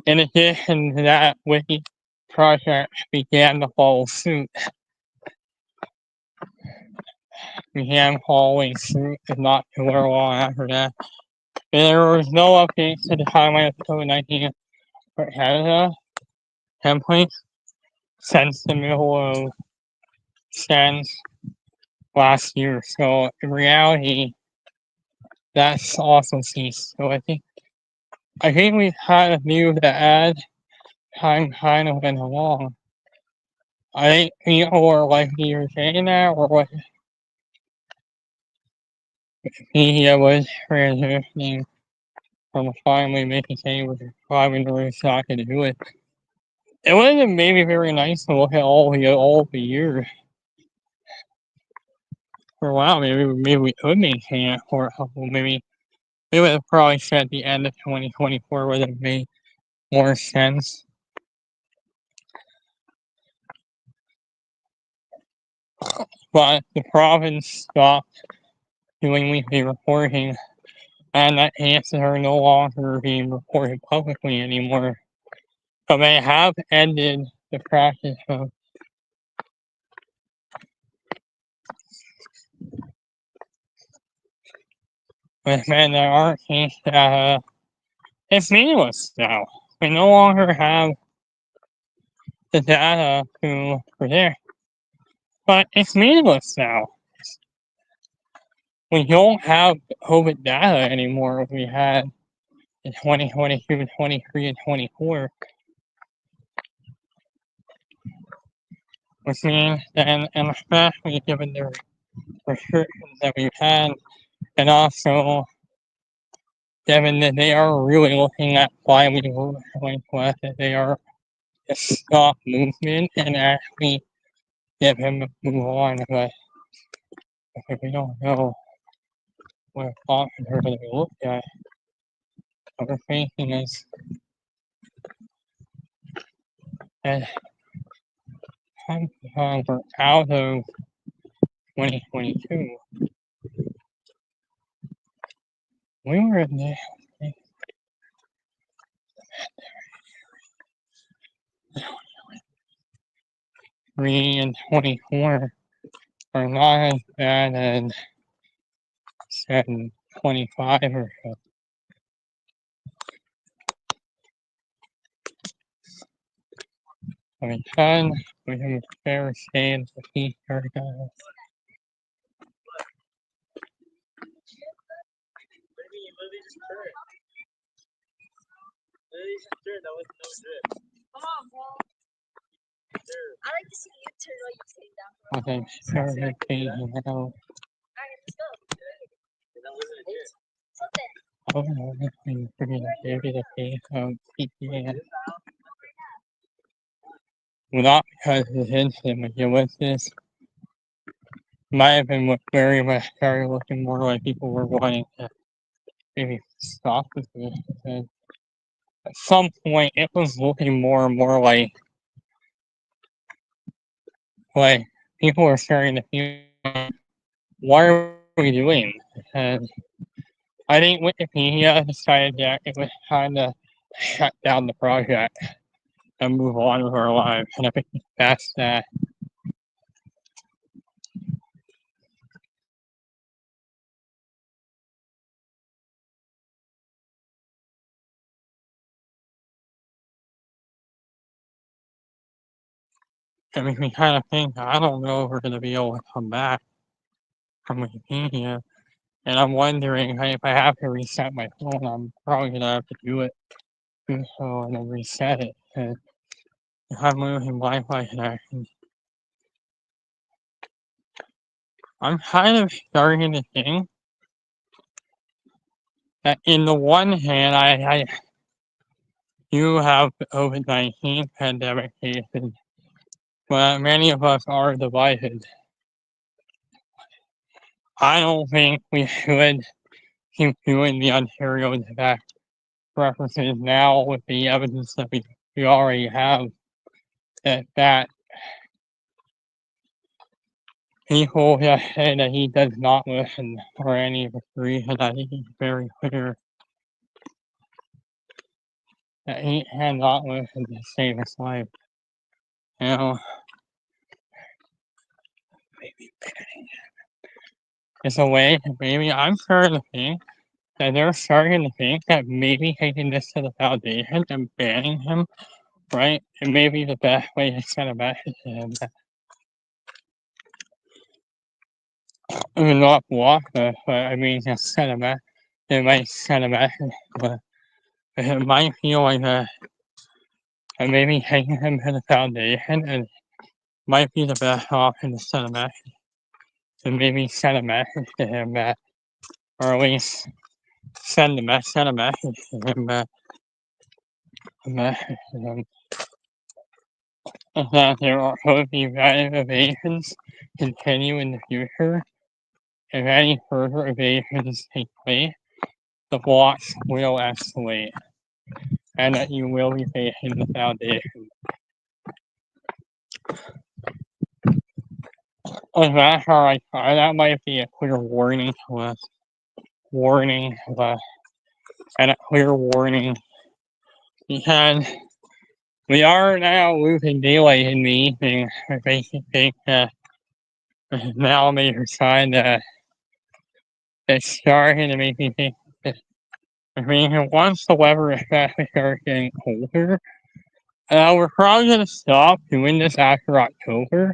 Speaker 1: in addition to that, wiki projects began to follow suit. Began following suit, and not too long after that. There was no updates to the timeline of COVID-19 for Canada template since the middle of since last year. So in reality, that's also ceased. So I think we kind of knew that as time kind of went along. I think people were likely you're saying that, or what media was transitioning from finally making say was probably really shocking to do it. It would have maybe very nice to look at all the years. For a while, maybe we could maintain it for a couple. Maybe we would have probably said the end of 2024 would have made more sense. But the province stopped doing weekly reporting, and that cases are no longer being reported publicly anymore. But they have ended the practice of with men that aren't case data. It's meaningless now. We no longer have the data to predict. But it's meaningless now. We don't have COVID data anymore we had in 2022, 23, and 24. Which means that, and especially given the restrictions that we've had, and also given that they are really looking at why we move going west, that they are to stop movement and actually get him to move on. But if we don't know what options are going to be looked at, what we're facing is that we're out of 2022. We were in the 3 and 24 are not as bad as 725 or so. Because we have a fair chance of heat our guys.
Speaker 3: I like to see you turn while you're sitting down.
Speaker 1: Okay, started paying now.
Speaker 3: Alright, let's go. Something.
Speaker 1: Oh no, we're gonna give it a pay PPA. Well, not because of his image, it was this. Might have been very much started looking more like people were wanting to maybe stop with this. And at some point, it was looking more and more like people were starting to feel, what are we doing? And I think Wikipedia decided that it was time to shut down the project and move on with our lives. And I think that's that. It makes me kind of think, I don't know if we're going to be able to come back from Wikipedia. And I'm wondering if I have to reset my phone, I'm probably going to have to do it. So, and then reset it. And if I'm losing Wi-Fi connection, I'm kind of starting to think that in the one hand, I do have the COVID-19 pandemic cases, but many of us are divided. I don't think we should keep doing the Ontario Quebec references now with the evidence that we already have that people that say that he does not listen for any of the reason. I think he's very clear that he cannot listen to save his life. You know, it's a way, maybe I'm starting to think that they're starting to think that maybe taking this to the foundation and banning him, right, it may be the best way to send a message to him that not block us, but I mean just send a message. It might send a message, but it might feel like that maybe taking him to the foundation and might be the best option to send a message. And maybe send a message to him that, or at least send a message to him that that there are going to be value evasions continue in the future. If any further evasions take place, the blocks will escalate, and that you will be facing the foundation. And that's how I thought that might be a clear warning to us. And a clear warning because we are now losing daylight in the evening. I basically think now a major sign that it's starting to make me think that, I mean, once the weather especially starts getting colder, we're probably going to stop doing this after October,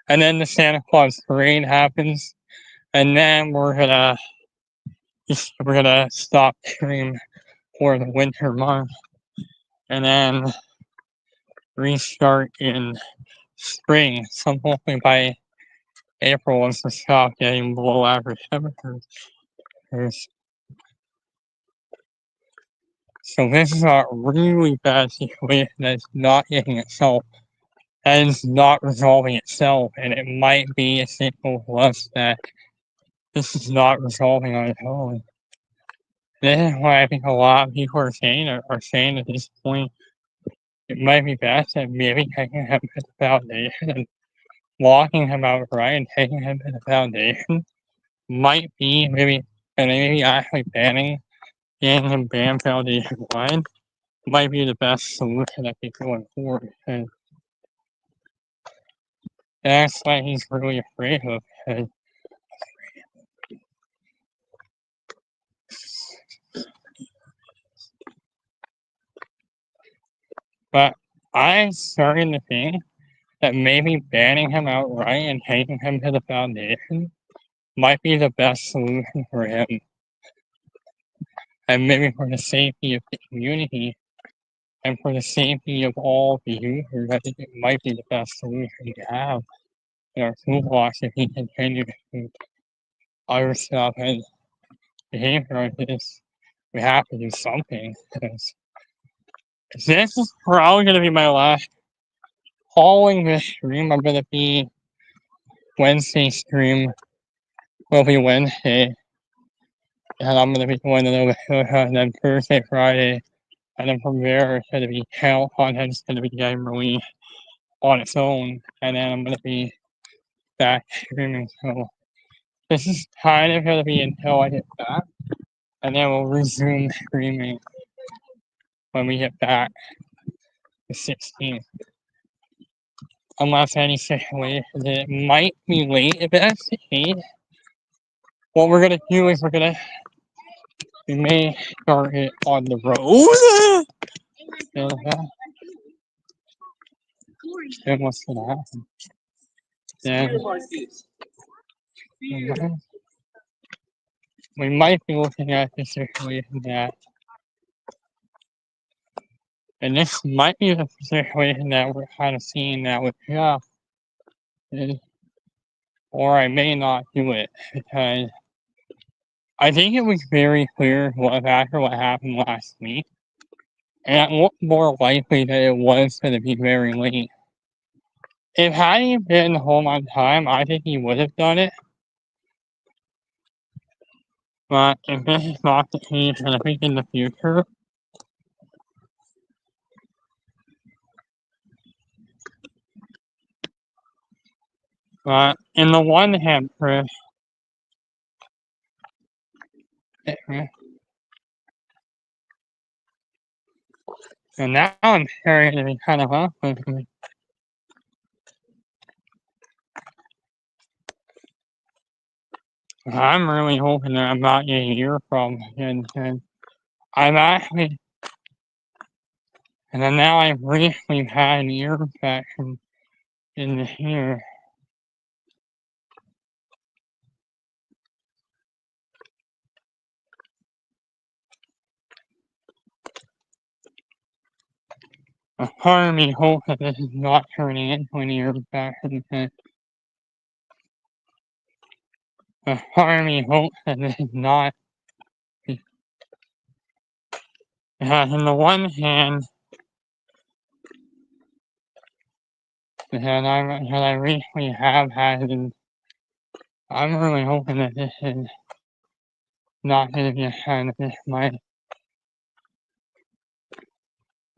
Speaker 1: and then the Santa Claus parade happens, and then we're gonna stop stream for the winter month, and then restart in spring. So hopefully by April, once we stop getting below average temperatures. So this is a really bad situation that's not getting itself, that is not resolving itself, and it might be a signal to us that this is not resolving on its own. This is why I think a lot of people are saying at this point it might be best that maybe taking him to the foundation and walking him out right and taking him to the foundation might be maybe actually getting him banned foundation wide might be the best solution I think going forward. And that's what he's really afraid of. And but I'm starting to think that maybe banning him outright and taking him to the foundation might be the best solution for him. And maybe for the safety of the community and for the safety of all the users, I think it might be the best solution to have in our toolbox if he continues to other stuff and behavior like this. We have to do something because this is probably going to be my last following this stream. I'm going to be Wednesday stream will be Wednesday, and I'm going to be doing a little bit, and then Thursday, Friday, and then from there it's going to be channel content's going to be getting released on its own, and then I'm going to be back streaming. So this is kind of going to be until I get back, and then we'll resume streaming when we get back the 16th. Unless any situation it might be late. If that's the case, what we're gonna do is we may start it on the road. Then what's gonna happen? Then we might be looking at the situation that, and this might be the situation that we're kind of seeing now with Jeff, or I may not do it because I think it was very clear after what happened last week, and it looked more likely that it was going to be very late. If hadn't been home on time, I think he would have done it. But if this is not the case, and I think in the future, but in the one hand, Chris, and now I'm starting to be kind of up with me. I'm really hoping that I'm not getting ear problems again, and I'm actually, and then now I've recently had an ear infection in the ear. A part of me hopes that this is not turning into an ear infection, and a part of me hopes that this is not. On the one hand, that I recently have had, and I'm really hoping that this is not going to be a sign that this might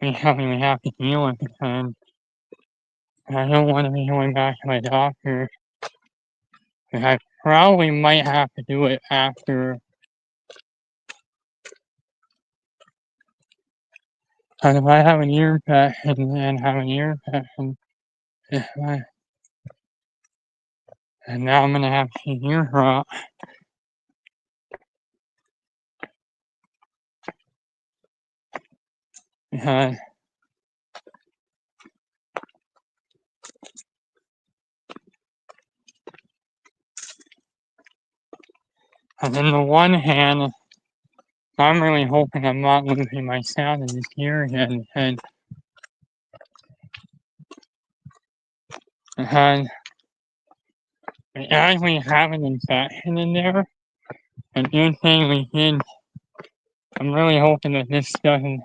Speaker 1: be something we have to deal with, and I don't want to be going back to my doctor, and I probably might have to do it after. And if I have an ear infection and have an ear infection, and now I'm going to have to ear drop. Because on the one hand, I'm really hoping I'm not losing my sound in this ear again, and as we have an infection in there, and new thing we did, I'm really hoping that this doesn't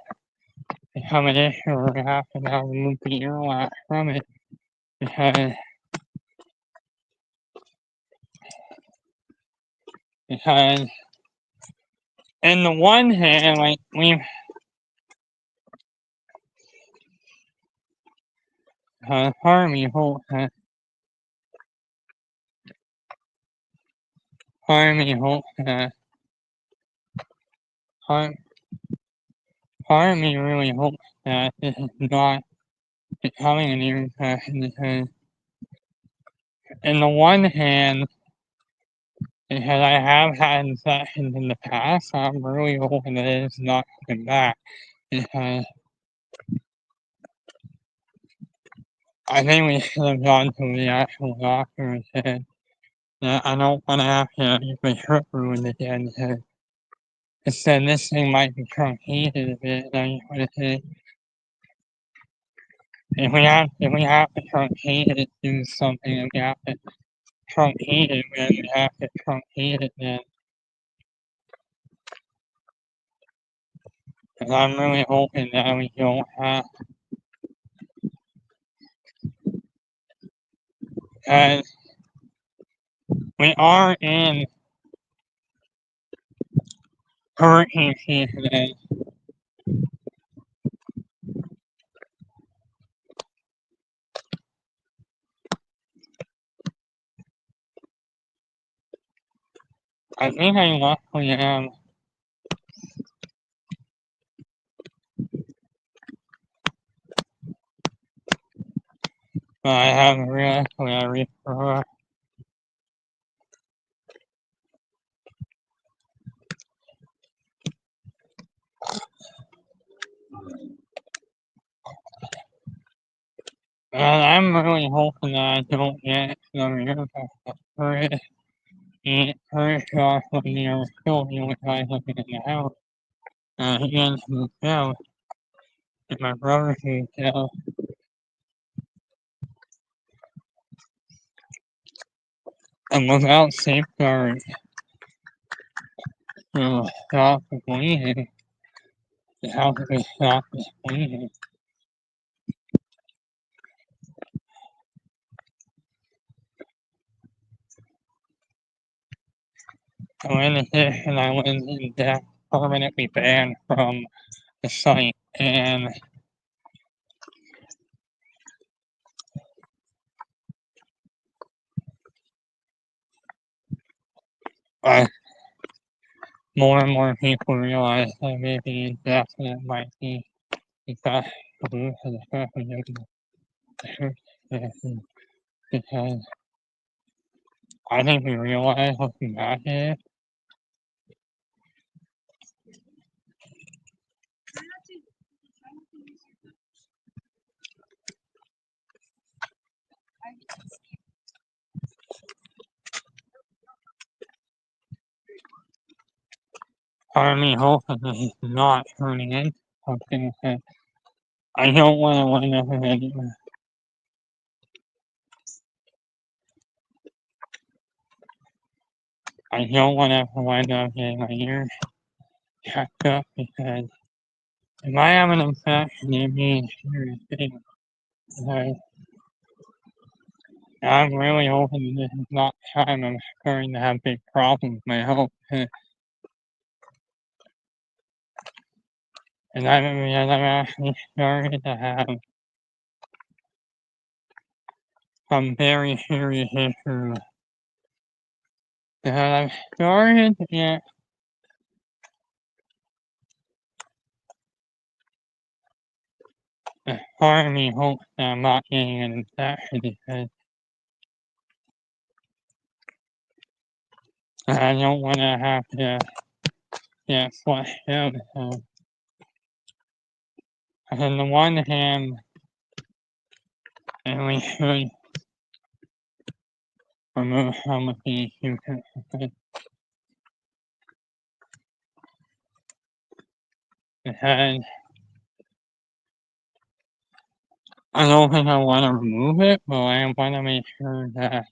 Speaker 1: become an issue or we have to now remove the earwax from it, because in the one hand, like we Harmony Holt Harmony Holt Harmony really hopes that this is not becoming an irritation because in the one hand, because I have had infections in the past, I'm really hoping that it's not coming back because I think we should have gone to the actual doctor and said that I don't want to have to get my hip ruined again because it said this thing might be truncated a bit. And I just want to say if we have to truncate it, do something. If we have to truncate it, then we have to truncate it then. Because I'm really hoping that we don't have. Because we are in hurricane season and I think I luckily am. But I haven't realized when I read for her. And I'm really hoping that I don't get some ear hurt. It hurts off when you're still the guys looking in the house. He gets moved out. And my brother can tell. And without safeguards to stop the bleeding, how can we stop this bleeding? So in addition, I was in death permanently banned from the site, and more and more people realize that maybe indefinite might be the best solution, especially in the church system, because I think we realize looking back at it, part of me hoping that he's not turning into something that I don't want to wind up with anyone. I don't want to have to wind up getting my ear checked up because if I have an infection, it means serious things. Because I'm really hoping this is not the time I'm starting to have big problems with my health. And I'm actually starting to have some very serious issues. Because I've started to get part of me hopes that I'm not getting an infection because I don't want to have to get flushed out. So, on the one hand, and we should remove some of these uses because I don't think I want to remove it, but I want to make sure that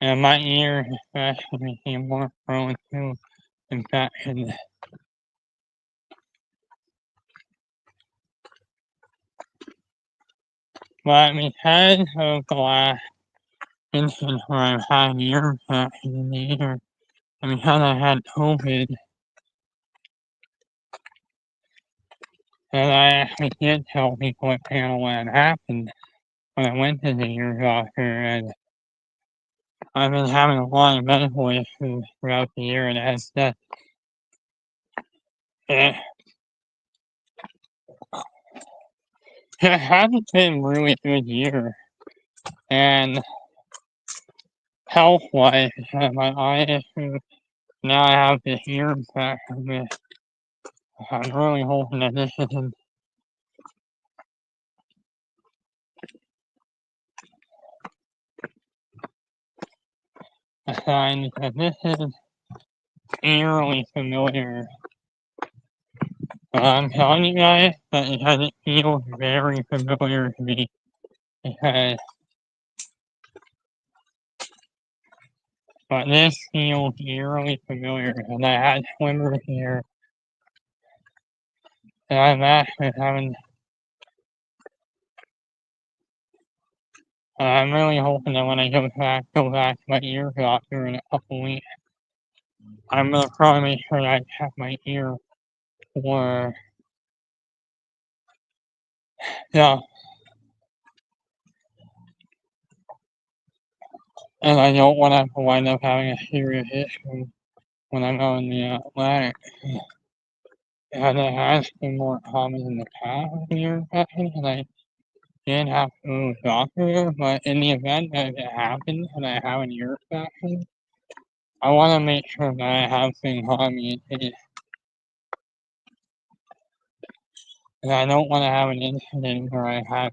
Speaker 1: my ears especially became more prone to infections. But because of the last instance where I've had ear infection in the ear, because I had COVID, and I actually did tell people at panel what had happened when I went to the ear doctor, and I've been having a lot of medical issues throughout the year, and it hasn't been really a good year. And health-wise, I have my eye issue. Now I have this ear infection. I'm really hoping that this isn't a sign, because this is eerily familiar. But I'm telling you guys that because it feels very familiar to me. But this feels eerily familiar, and I had swimmers here, and I'm actually having. I'm really hoping that when I go back to my ear doctor in a couple weeks, I'm gonna probably make sure I have my ear for. Yeah, and I don't want to wind up having a serious issue when I'm out in the Atlantic. And it has been more common in the past with ear infection, and I did have to go to the doctor, but in the event that it happens and I have an ear infection, I want to make sure that I have things on me in case. And I don't want to have an incident where I have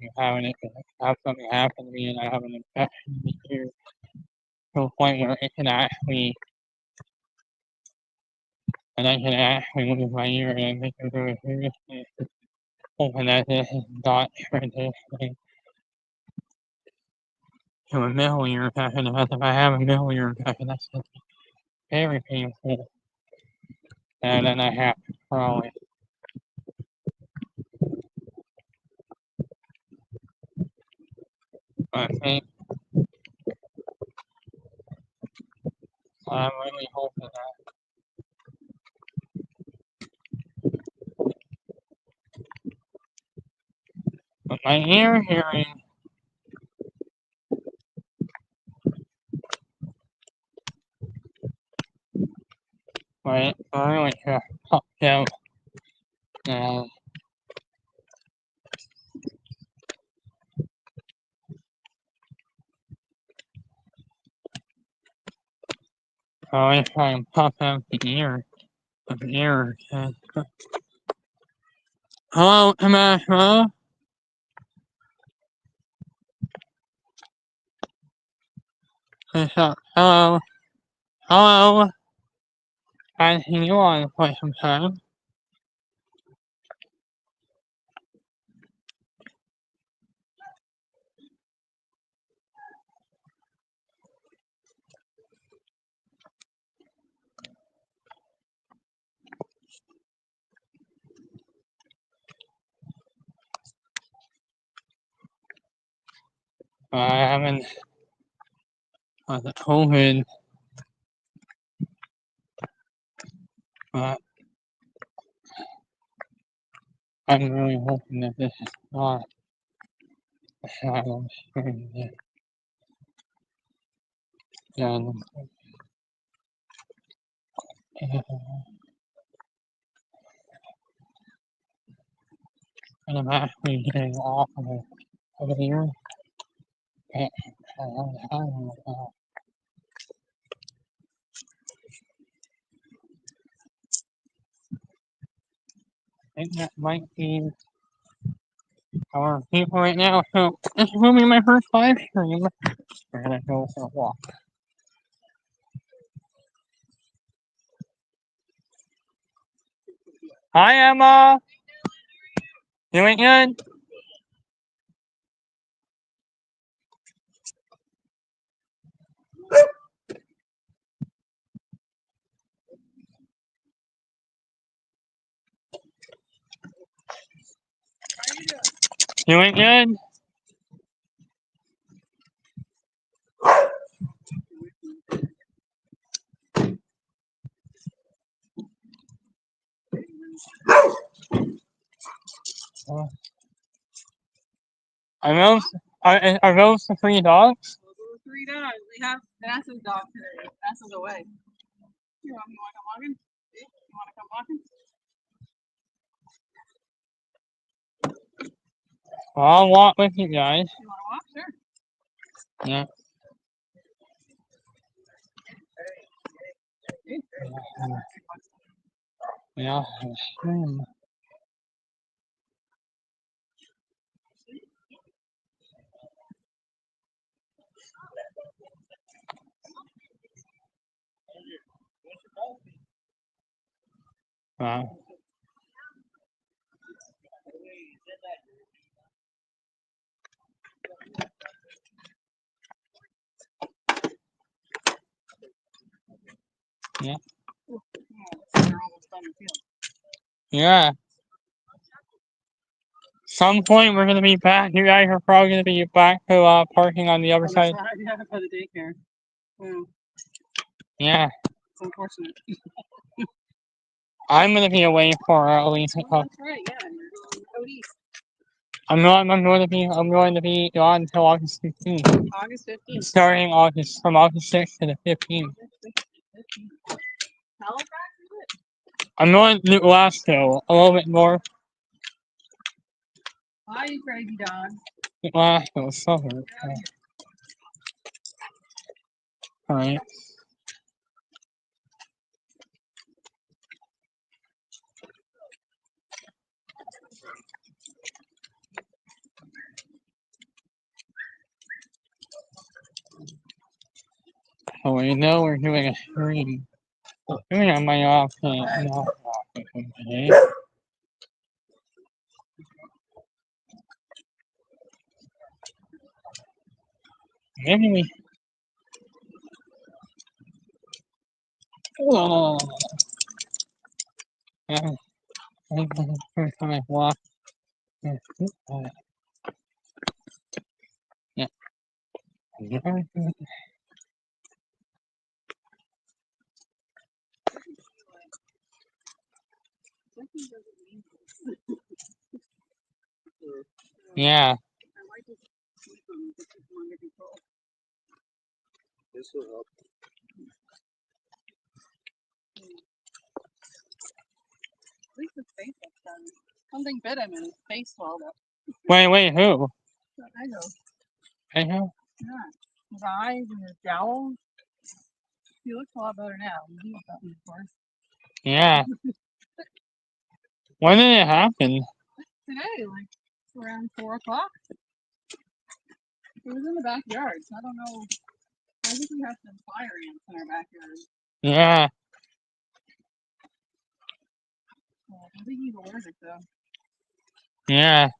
Speaker 1: something happen to me and I have an infection in the ear to a point where it can actually, and I can actually lose my ear and I make it very seriously. Hoping that this is not transitioning to a middle ear infection, because if I have a middle ear infection, that's going to be very painful. And then I have to probably. I think I'm really hoping that. But my ear hearing, right, really popped out. And I always try and pop out the ear of the ear. Hello, Emma. Hello. Hello. I see you on for some time. I haven't the COVID, but I'm really hoping that this is not a shadow screen yet. And I'm actually getting off of here. I think that might be our people right now. So this will be my first live stream. We're gonna go for a walk. Hi Emma. Doing good? Doing good? Are those the 3 dogs?
Speaker 4: Those are the 3 dogs. We have Vanessa's dog today. Vanessa's away. You want to come walking? You want to come walking?
Speaker 1: Well, I'll walk with you guys.
Speaker 4: You want to walk? Sure.
Speaker 1: Yeah. Yeah. Wow. Yeah.
Speaker 4: Oh, they're almost on your field.
Speaker 1: Yeah. Some point we're gonna be back. You guys are probably gonna be back to parking on the other
Speaker 4: On the
Speaker 1: side.
Speaker 4: yeah, by the daycare. Yeah,
Speaker 1: Yeah.
Speaker 4: it's unfortunate.
Speaker 1: I'm gonna be away for at least a
Speaker 4: Oh,
Speaker 1: couple.
Speaker 4: that's right. Yeah, you're going out east.
Speaker 1: I'm going to be gone until August 15th.
Speaker 4: August 15th.
Speaker 1: Starting from August 6th to the 15th.
Speaker 4: Halifax, is it?
Speaker 1: I'm going to Glasgow a little bit more.
Speaker 4: Hi, you crazy dog.
Speaker 1: Glasgow suburb. Alright. Oh, we know we're doing a stream. Doing on my off day. Maybe we. Oh. Yeah. I think this is the first time I've walked. Yeah. Yeah. Yeah.
Speaker 4: I like to sleep on it, it's under control.
Speaker 5: This will help.
Speaker 4: At least his face looks done. Something bit him and his face swelled up.
Speaker 1: Wait, who?
Speaker 4: I know.
Speaker 1: I know.
Speaker 4: Yeah. His eyes and his jowl. He looks a lot better now. He was that before.
Speaker 1: Yeah. When did it happen?
Speaker 4: Today, like around 4 o'clock. It was in the backyard. So I don't know. I think we have some fire ants in our backyard.
Speaker 1: Yeah.
Speaker 4: I think he's allergic though.
Speaker 1: Yeah.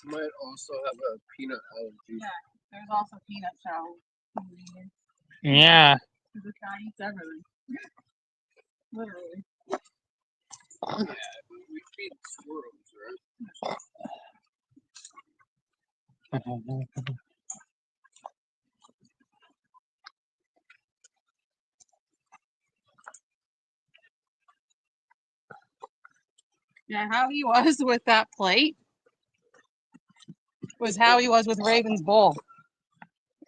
Speaker 5: Might also have a peanut allergy.
Speaker 4: Yeah. There's also peanut shell.
Speaker 1: Yeah.
Speaker 4: The guy eats everything. Literally.
Speaker 5: Yeah, we feed squirrels, right?
Speaker 4: Yeah, how he was with that plate was how he was with Raven's bowl.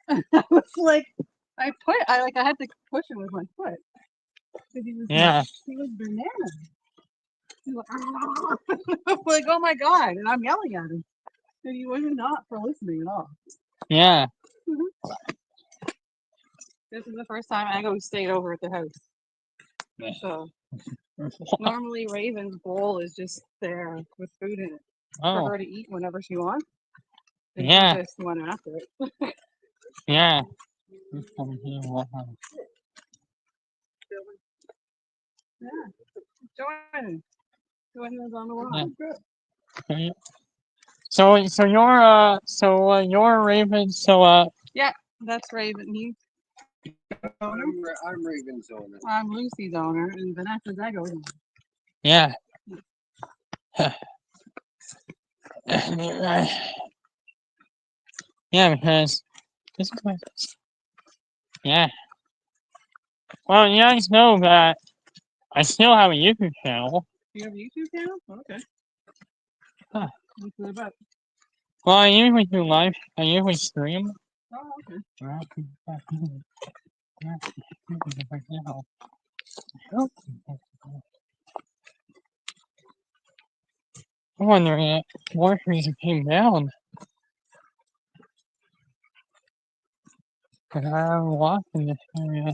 Speaker 4: I was like, I had to push him with my foot. He was
Speaker 1: Yeah.
Speaker 4: he was bananas. He was like, oh my god, and I'm yelling at him. And he wasn't not for listening at all.
Speaker 1: Yeah.
Speaker 4: This is the first time Aggo stayed over at the house.
Speaker 1: Yeah.
Speaker 4: So normally Raven's bowl is just there with food in it for
Speaker 1: Oh.
Speaker 4: her to eat whenever she wants. And
Speaker 1: Yeah.
Speaker 4: he just went after it.
Speaker 1: Yeah.
Speaker 4: Yeah. Join us on the wall.
Speaker 1: Yeah. So you're Raven.
Speaker 4: That's Raven.
Speaker 5: I'm Raven's owner.
Speaker 4: I'm Lucy's owner, and Vanessa's Eggo's owner.
Speaker 1: Yeah. Yeah, because this is my. Yeah. Well, you guys know that I still have a YouTube channel.
Speaker 4: Do you have a YouTube channel? Okay. What's it about?
Speaker 1: Well, I usually do live. I usually stream.
Speaker 4: Oh, okay.
Speaker 1: I'm wondering what reason came down. Cause I'm walking this area.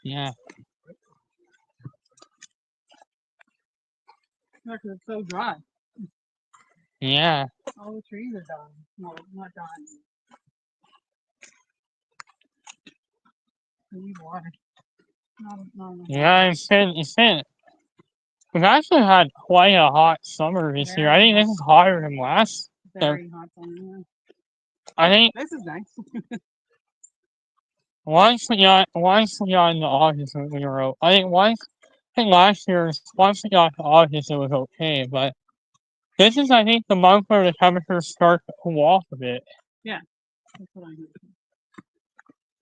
Speaker 1: Yeah.
Speaker 4: Yeah, 'cause it's so dry.
Speaker 1: Yeah.
Speaker 4: All the trees are dying. No, not dying. They need water. Not enough
Speaker 1: Yeah,
Speaker 4: water.
Speaker 1: it's been we've actually had quite a hot summer this year. I
Speaker 4: Very
Speaker 1: think this
Speaker 4: hot.
Speaker 1: is hotter than last.
Speaker 4: Very hot summer. Yeah.
Speaker 1: I think
Speaker 4: This is nice.
Speaker 1: once we got into August we were I think last year once we got to August it was okay, but this is I think the month where the temperatures start to cool off a bit.
Speaker 4: That's what I heard.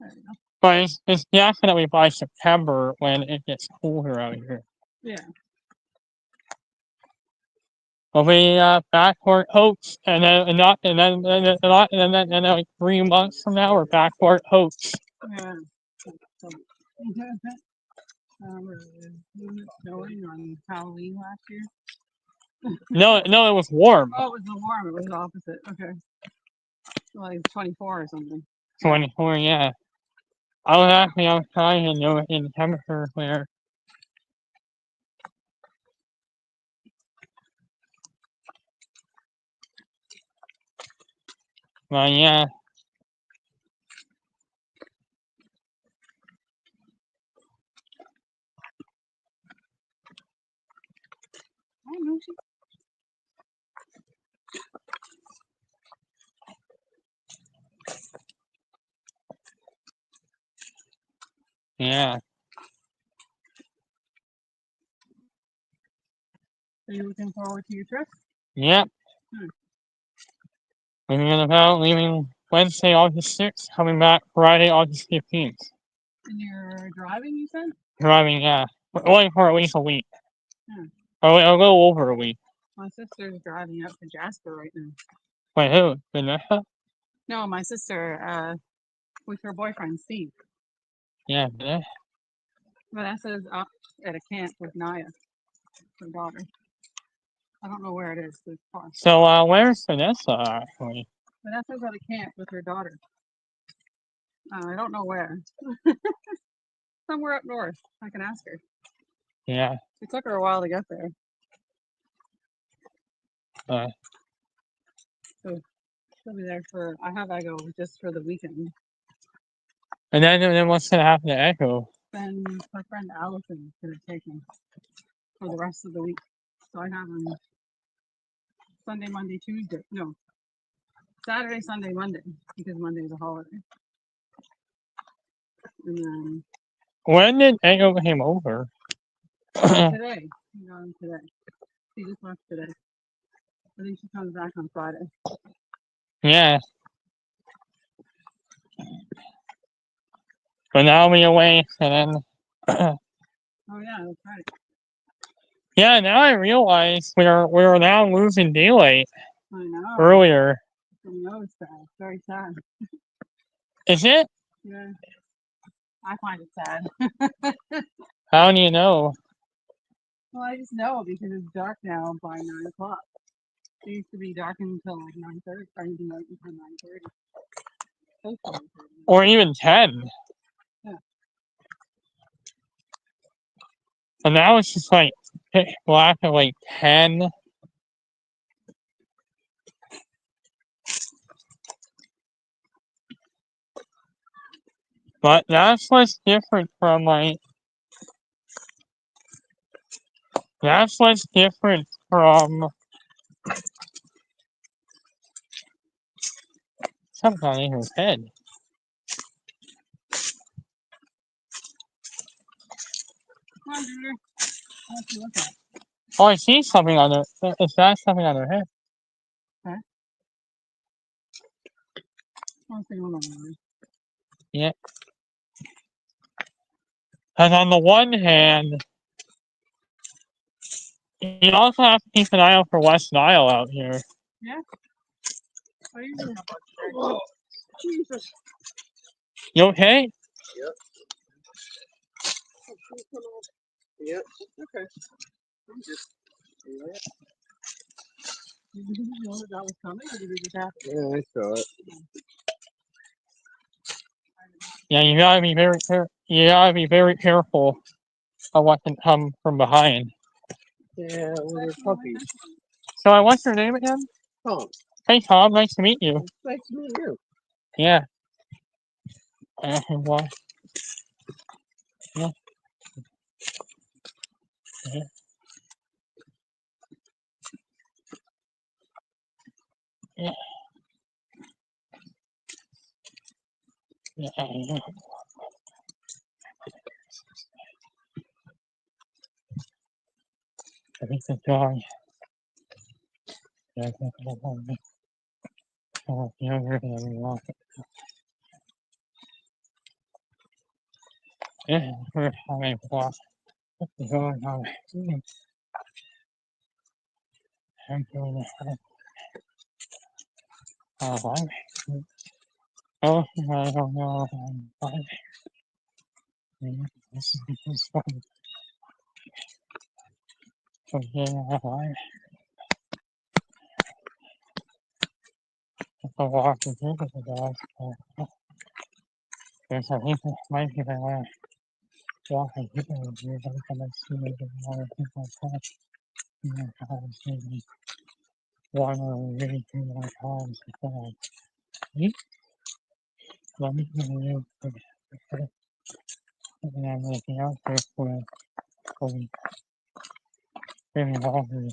Speaker 4: There we go.
Speaker 1: But it's definitely by September when it gets cooler out here.
Speaker 4: Yeah.
Speaker 1: We'll be backward hopes, and then like 3 months from now we're backward hopes.
Speaker 4: Yeah. So, wasn't it snowing on Halloween last year?
Speaker 1: No, it was warm.
Speaker 4: Oh, it was the warm. It was the opposite. Okay. Like 24 or something.
Speaker 1: 24, yeah. I was actually outside and there was in temperature where but yeah.
Speaker 4: I don't know.
Speaker 1: Yeah.
Speaker 4: Are you looking forward to your trip?
Speaker 1: Yep.
Speaker 4: Hmm.
Speaker 1: Leaving about leaving Wednesday, August 6th, coming back Friday, August 15th.
Speaker 4: And you're driving, you said?
Speaker 1: Driving, yeah. We're going for at least a week.
Speaker 4: Hmm.
Speaker 1: Or a little over a week.
Speaker 4: My sister's driving out to Jasper right now.
Speaker 1: Wait, who? Vanessa?
Speaker 4: No, my sister, with her boyfriend, Steve.
Speaker 1: Yeah, Vanessa.
Speaker 4: Vanessa's up at a camp with Naya, her daughter. I don't know where it is. It's far.
Speaker 1: So, where's Vanessa actually?
Speaker 4: Vanessa's at a camp with her daughter. I don't know where. Somewhere up north. I can ask her.
Speaker 1: Yeah.
Speaker 4: It took her a while to get there.
Speaker 1: Uh,
Speaker 4: So she'll be there for, I have Echo just for the weekend.
Speaker 1: and then what's gonna happen to Echo?
Speaker 4: Then her friend Allison's going to take him for the rest of the week. So I have him Sunday, Monday, Tuesday. No, Saturday, Sunday, Monday, because Monday is a holiday. And then
Speaker 1: When did Echo came over?
Speaker 4: today, you know, today. She just left today. I think she comes back on Friday.
Speaker 1: Yeah. But now we away, and then
Speaker 4: Oh yeah, that's right.
Speaker 1: yeah. Now I realize we're now losing daylight
Speaker 4: I know.
Speaker 1: earlier.
Speaker 4: I know it's sad. It's very sad.
Speaker 1: Is it?
Speaker 4: Yeah. I find it sad.
Speaker 1: How do you know?
Speaker 4: Well, I just know because it's dark now by 9 o'clock. It used to be dark until like 9:30, or even like until 9:30. Close to 9:30.
Speaker 1: Or even 10?
Speaker 4: Yeah.
Speaker 1: And now it's just like pitch black at like 10. But that's what's different from like. That's what's different from. Something in his head.
Speaker 4: Come on, Junior. What you look at?
Speaker 1: Oh, I see something on their. Is that something on their head?
Speaker 4: What's going on?
Speaker 1: Yeah. Because on the one hand, you also have to keep an eye out for West Nile out here.
Speaker 4: Oh, you can have one. Jesus.
Speaker 1: You okay?
Speaker 5: Yep. Okay. I'm just.
Speaker 4: Did you know that was coming, or did you just have to?
Speaker 5: Yeah, I saw it.
Speaker 1: Yeah, you gotta be very careful of what can come from behind.
Speaker 5: Yeah, well, they're puppies.
Speaker 1: So, what's your name again?
Speaker 5: Tom,
Speaker 1: Hey, Tom. Nice to meet you.
Speaker 5: nice to meet you.
Speaker 1: Yeah. Well, yeah. Yeah. Yeah. Yeah. Everything's going. Yeah, oh, younger than we want. Yeah, we're having a walk. What's going on? I'm doing it. Oh, fine. Oh, I don't know. I'm fine. This is fun. So, yeah, I'm fine. The walk is good with the dogs. There's a heap of my people where walking people with you, but I'm going to see maybe more people touch. You know, how it's maybe one or maybe two more times before I eat. Let me know you for and I'm making out there for very long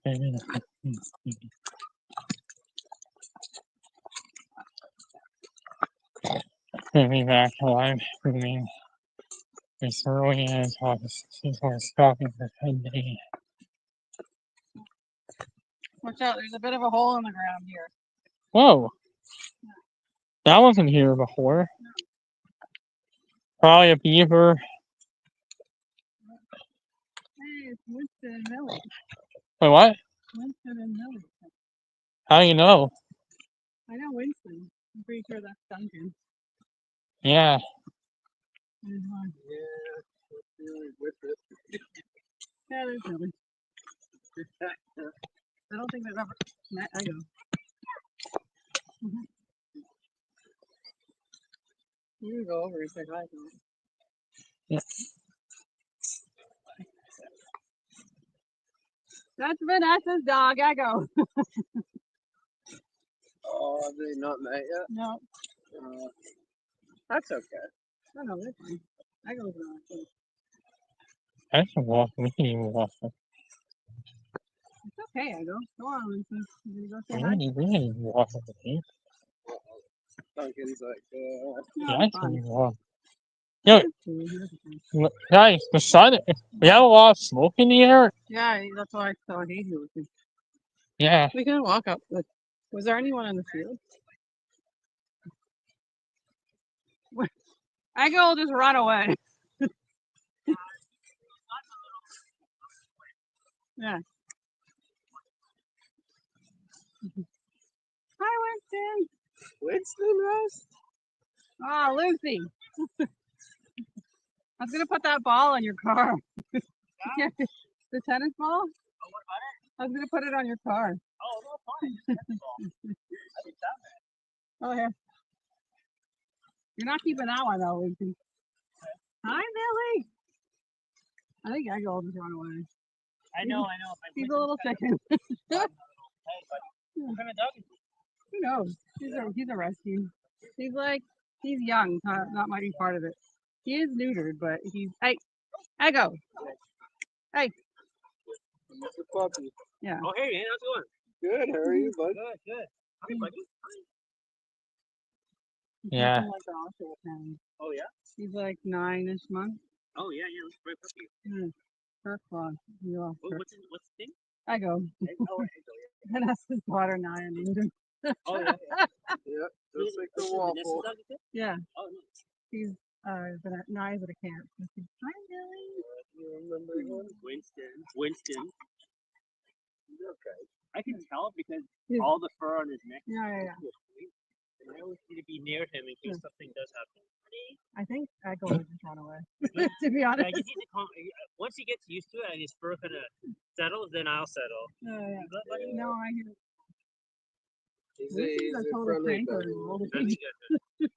Speaker 1: maybe maybe back to live streaming as early as August. She's was stopping for 10 days.
Speaker 4: Watch out, there's a bit of a hole in the ground here.
Speaker 1: Whoa! That wasn't here before. Probably a beaver.
Speaker 4: Hey, it's Winston and Millie.
Speaker 1: Wait, what?
Speaker 4: Winston and Millie.
Speaker 1: How do you know?
Speaker 4: I know Winston. I'm pretty sure that's Duncan.
Speaker 1: Yeah.
Speaker 4: There's one.
Speaker 5: Yeah, really with it.
Speaker 4: Yeah, there's Millie. I don't think they've ever met. I go. You can go over and say hi to him.
Speaker 1: Yeah.
Speaker 4: That's Vanessa's dog. I go.
Speaker 5: Oh, have they not met yet?
Speaker 4: No.
Speaker 5: That's okay.
Speaker 4: I know, they're fine. I go with
Speaker 1: I can walk. We can even walk.
Speaker 4: It's okay, I go. Go on, Winston. You gonna go say
Speaker 1: We
Speaker 4: hi?
Speaker 1: can even walk with the team.
Speaker 5: Duncan's like,
Speaker 4: No,
Speaker 1: Yeah, I
Speaker 4: it's
Speaker 1: can
Speaker 4: fine.
Speaker 1: even walk. Yo,
Speaker 4: It's cool, it's okay.
Speaker 1: guys, the sun, we have a lot of smoke in the air.
Speaker 4: Yeah, that's why I so hate you.
Speaker 1: Yeah.
Speaker 4: We can walk up. Look, was there anyone in the field? I go just run away. Yeah. Hi, Winston.
Speaker 5: Winston Ross?
Speaker 4: Oh, Lucy. I was gonna put that ball in your car. Yeah, the tennis ball. I was gonna put it on your car.
Speaker 5: Oh, no, fine.
Speaker 4: Oh yeah. You're not keeping that one though, Lucy. Hi, Millie. I think I go just run away.
Speaker 3: I know.
Speaker 4: He's a little chicken.
Speaker 3: What kind of dog is he?
Speaker 4: Who knows? He's a rescue. He's young. Not might be part of it. He is neutered, but he's hey, I go. Hey.
Speaker 5: He's a puppy.
Speaker 4: Yeah.
Speaker 3: Oh, hey, man, how's it going?
Speaker 5: Good, how are you, bud?
Speaker 3: Good. Hi, buddy.
Speaker 4: He's
Speaker 1: Yeah.
Speaker 4: nothing like the Oshawa pound.
Speaker 3: Oh, yeah?
Speaker 4: He's like 9-ish months.
Speaker 3: Oh, yeah, looks very puppy.
Speaker 4: First one. You lost her.
Speaker 3: What's the thing?
Speaker 4: I go.
Speaker 3: Oh,
Speaker 4: Vanessa's daughter Naya named him.
Speaker 3: yeah.
Speaker 5: Yeah, just like the
Speaker 3: This is
Speaker 5: waffle.
Speaker 3: Vanessa's dog, you said?
Speaker 4: Yeah.
Speaker 3: Oh, nice.
Speaker 4: He's But no, I was at a camp. I said, hi, Billy.
Speaker 5: You remember him?
Speaker 3: Winston.
Speaker 5: Okay.
Speaker 3: I can tell because
Speaker 4: Yeah.
Speaker 3: all the fur on his neck.
Speaker 4: Yeah.
Speaker 3: And I always need to be near him in case something does happen.
Speaker 4: I think Echo would just run away. To be honest.
Speaker 3: I just need to once he gets used to it and his fur kind of settles, then I'll settle.
Speaker 4: Yeah.
Speaker 3: You good, buddy?
Speaker 4: No, I hear.
Speaker 5: He's
Speaker 4: Lucy's a
Speaker 5: a
Speaker 4: total
Speaker 5: friendly
Speaker 4: pranker.
Speaker 5: buddy.
Speaker 4: and all the
Speaker 3: Friendly,
Speaker 4: things.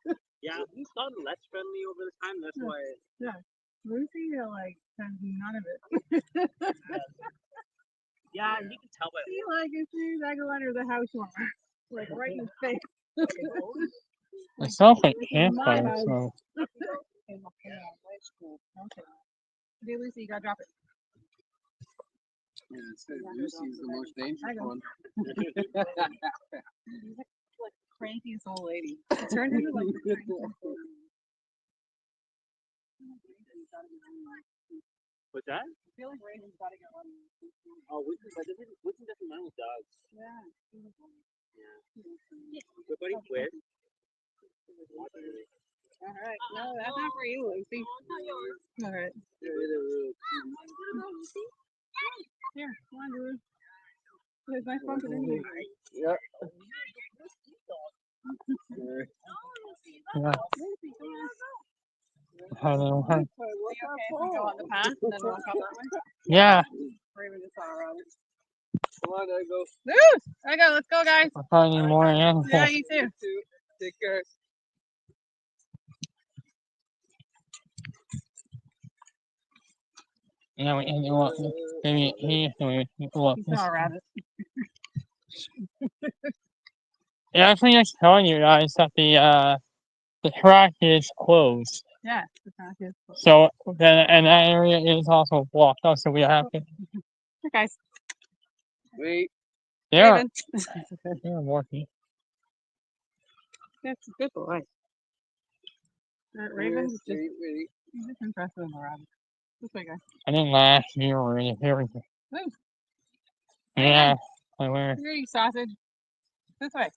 Speaker 3: good. Yeah, he's gotten less friendly over the time. That's
Speaker 4: Yeah.
Speaker 3: why.
Speaker 4: Lucy, like, has none of it.
Speaker 3: Yeah, you can tell by.
Speaker 4: She, like, as soon as I go under the house, like, right in his face.
Speaker 1: It sounds like
Speaker 4: My
Speaker 1: campfire,
Speaker 4: house.
Speaker 1: so.
Speaker 4: Okay, Lucy, you gotta drop it.
Speaker 5: Yeah, it says Lucy's the most dangerous
Speaker 4: I know.
Speaker 5: one.
Speaker 4: She's like the crankiest old lady. She turned into like the crankiest old lady.
Speaker 3: What's that?
Speaker 4: I feel like Raven's gotta get one.
Speaker 3: Oh, Winston doesn't mind with dogs.
Speaker 4: Yeah.
Speaker 3: Good buddy, where?
Speaker 4: All right. No, that's not for you, Lucy. All right.
Speaker 5: Yeah, they're real
Speaker 4: Here, come on, dude. There's nice bumping in here.
Speaker 5: Yep.
Speaker 1: Yeah.
Speaker 4: Lucy, come on.
Speaker 1: Hello. Hi.
Speaker 4: Are you okay if we go on the path and then walk up that way?
Speaker 1: Yeah.
Speaker 4: Raven just saw Robert.
Speaker 5: Come on, I go.
Speaker 4: Woo! I go. Let's go, guys.
Speaker 1: I'll find you more animals.
Speaker 4: Yeah, you too.
Speaker 5: Take care.
Speaker 1: Yeah, we ended up. Maybe he. Well,
Speaker 4: You saw a rabbit.
Speaker 1: yeah, actually, just telling you guys that the track is closed.
Speaker 4: Yeah, the path is.
Speaker 1: So then, and that area is also blocked off. So we have to.
Speaker 4: Here, guys.
Speaker 5: Wait.
Speaker 1: Yeah,
Speaker 4: Raven.
Speaker 1: they're working.
Speaker 4: That's a good boy. Raven's just,
Speaker 5: Wait.
Speaker 4: he's just impressive in the rabbit. This way, guys.
Speaker 1: I didn't last year or everything.
Speaker 4: Woo.
Speaker 1: Yeah, I wear.
Speaker 4: Here, you sausage. This way.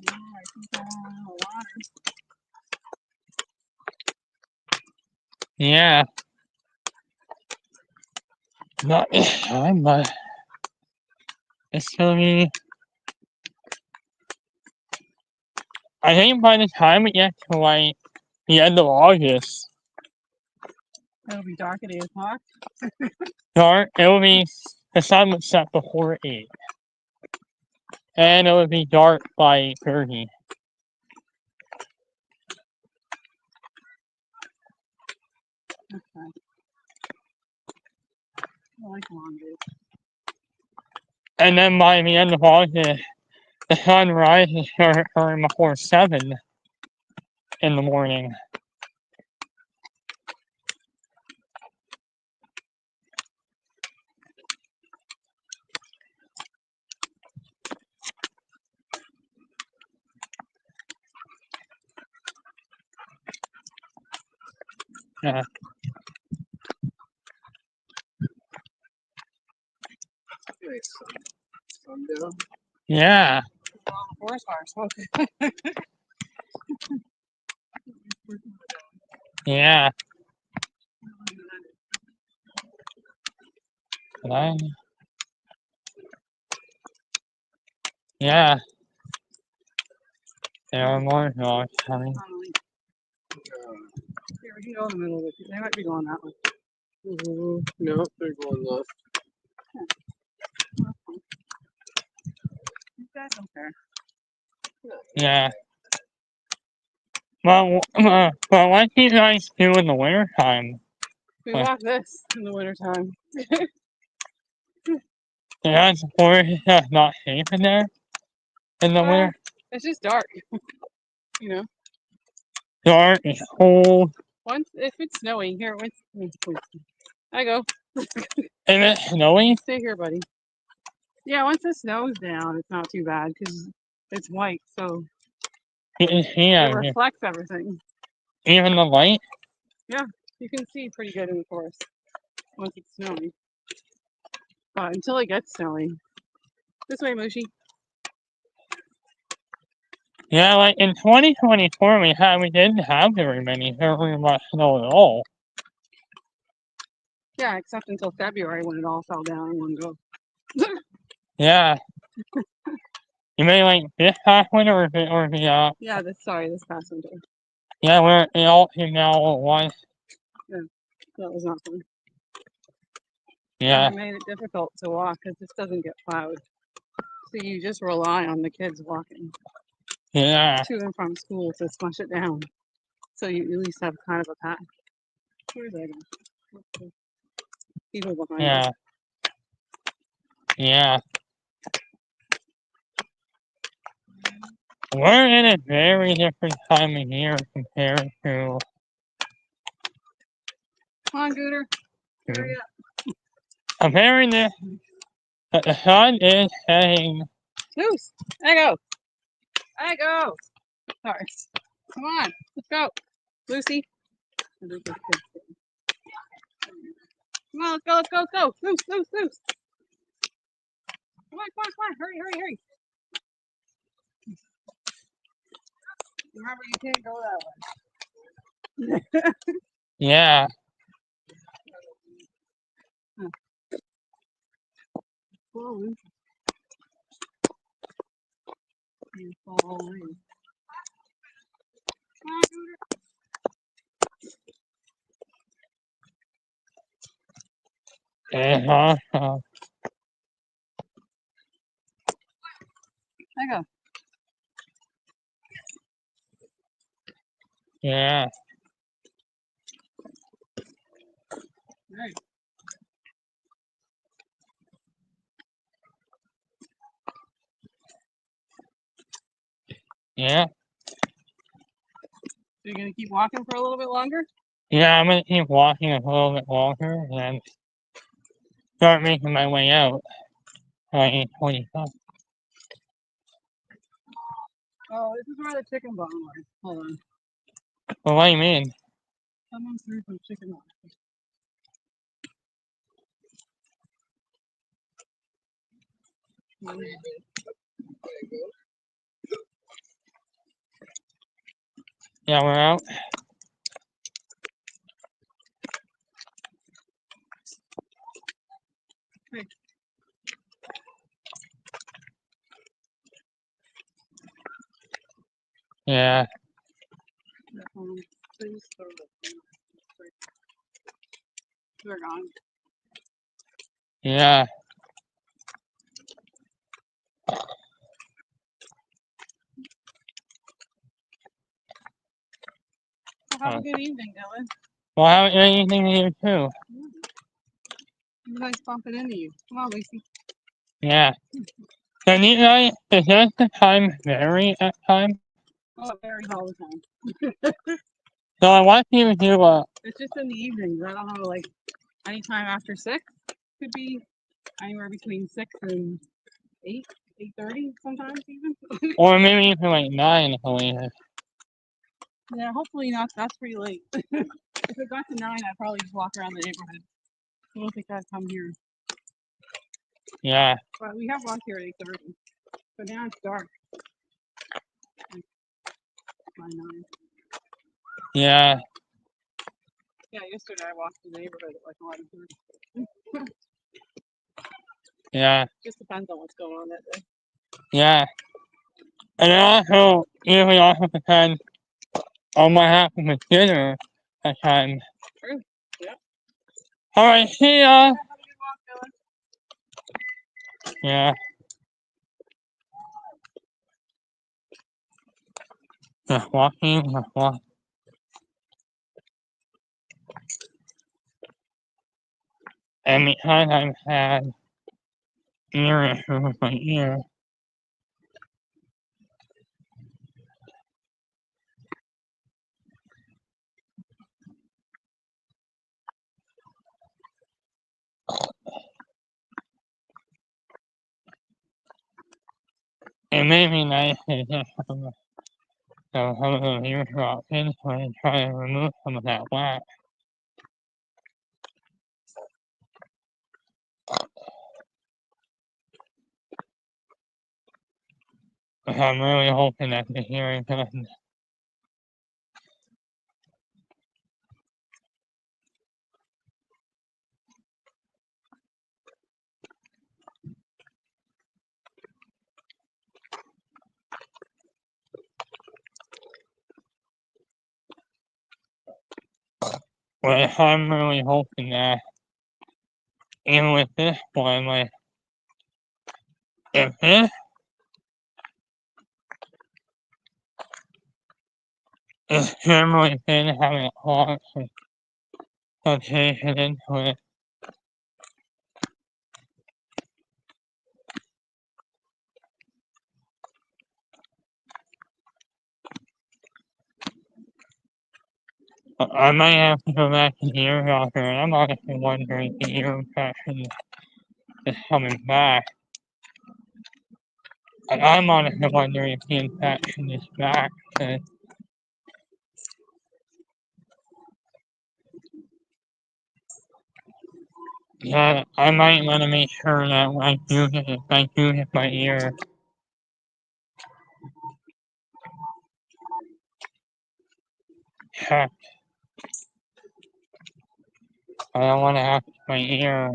Speaker 4: Oh, I think I want a little water.
Speaker 1: Yeah. Not this time, but it's gonna be. I think by the time we get to like the end of August,
Speaker 4: It'll be dark at 8 o'clock.
Speaker 1: dark. It will be the sun would set before 8, and it would be dark by 30.
Speaker 4: Okay. I like long days.
Speaker 1: And then by the end of August, the sun rises before 7 in the morning. Yeah.
Speaker 5: Nice. Sundown.
Speaker 1: Yeah.
Speaker 4: All the forest fires.
Speaker 1: Yeah. Yeah. There are more dogs coming.
Speaker 4: Here, we can go in the middle of it. They might be going that way.
Speaker 5: No, they're going left.
Speaker 4: You guys don't care.
Speaker 1: Yeah. Well, what do you guys do in the winter time?
Speaker 4: We
Speaker 1: What?
Speaker 4: walk this in the wintertime.
Speaker 1: That's not safe in there in the winter.
Speaker 4: It's just dark. You know,
Speaker 1: Dark, it's cold.
Speaker 4: once if it's snowing here, I go.
Speaker 1: Is it snowing?
Speaker 4: Stay here, buddy. Yeah, once the snow's down, it's not too bad because it's white, so
Speaker 1: You can see
Speaker 4: it
Speaker 1: everything.
Speaker 4: reflects everything.
Speaker 1: Even the light.
Speaker 4: You can see pretty good in the forest once it's snowing. But until it gets snowy. This way, Moshi.
Speaker 1: Yeah, like in 2024 we didn't have very much snow at all.
Speaker 4: Yeah, except until February when it all fell down in one go.
Speaker 1: Yeah. You mean like this past winter or
Speaker 4: Yeah, this past winter.
Speaker 1: yeah, where it all came down all at once.
Speaker 4: That was not fun.
Speaker 1: Yeah.
Speaker 4: It made it difficult to walk because this doesn't get plowed. So you just rely on the kids walking
Speaker 1: Yeah.
Speaker 4: to and from school to smush it down. So you at least have kind of a path. Where's that? People behind us.
Speaker 1: Yeah. Yeah. We're in a very different time of year compared to
Speaker 4: Come on, Gooter. Hurry up.
Speaker 1: comparing this. The sun is setting.
Speaker 4: Loose. Echo. Echo. Sorry. Come on. Let's go. Lucy. Come on, let's go, let's go, let's go. Loose, loose, loose. Come on, come on, come on. Hurry, hurry, hurry. Remember, you can't go that way.
Speaker 1: Yeah.
Speaker 4: Whoa, Lucy. You fall away. Come on, Gooter.
Speaker 1: Uh-huh.
Speaker 4: Echo.
Speaker 1: Yeah.
Speaker 4: All right.
Speaker 1: Yeah.
Speaker 4: So you're going to keep walking for a little bit longer?
Speaker 1: Yeah, I'm gonna keep walking a little bit longer and start making my way out by 8:25.
Speaker 4: Oh, this is where the chicken bone was. Hold on.
Speaker 1: Well, what do you mean?
Speaker 4: Someone threw some chicken on.
Speaker 1: Yeah, we're out.
Speaker 4: Hey.
Speaker 1: Yeah.
Speaker 4: Please throw it. They're gone.
Speaker 1: Yeah.
Speaker 4: Well, have a good evening, Dylan.
Speaker 1: Well, I haven't done anything here too.
Speaker 4: You guys bumping into you. Come on, Lucy.
Speaker 1: Yeah. So you guys, does the time vary at time?
Speaker 4: Oh, it varies all the time.
Speaker 1: So I want you to do
Speaker 4: It's just in the evenings. I don't know, like anytime after 6 could be anywhere between 6 and 8, 8:30 sometimes even.
Speaker 1: or maybe even like 9 if I leave.
Speaker 4: Yeah, hopefully not. That's pretty late. If it got to 9, I'd probably just walk around the neighborhood. I don't think I'd come here.
Speaker 1: Yeah.
Speaker 4: But we have walked here at 8:30. But now it's dark. By 9.
Speaker 1: Yeah.
Speaker 4: Yeah, yesterday I walked the neighborhood at like 11:30.
Speaker 1: Yeah.
Speaker 4: Just depends on what's going on that day.
Speaker 1: Yeah. And it also usually also depends on what happens with dinner at times.
Speaker 4: True. Yep.
Speaker 1: Alright, see ya!
Speaker 4: Have a good walk, Dylan.
Speaker 1: Yeah. Just walking, just walking. And because I've had ear issues with my ear, It may be nice to just have some of those eardrops in so I can try to remove some of that wax. But I'm really hoping that the hearing doesn't. But I'm really hoping that even with this one, like, if this is generally been having lots of sensation into it, I might have to go back to the ear doctor, and I'm honestly wondering if the ear infection is coming back. And I'm honestly wondering if the infection is back, 'cause yeah, I might want to make sure that when I do hit my ear, check. I don't want to have my ear.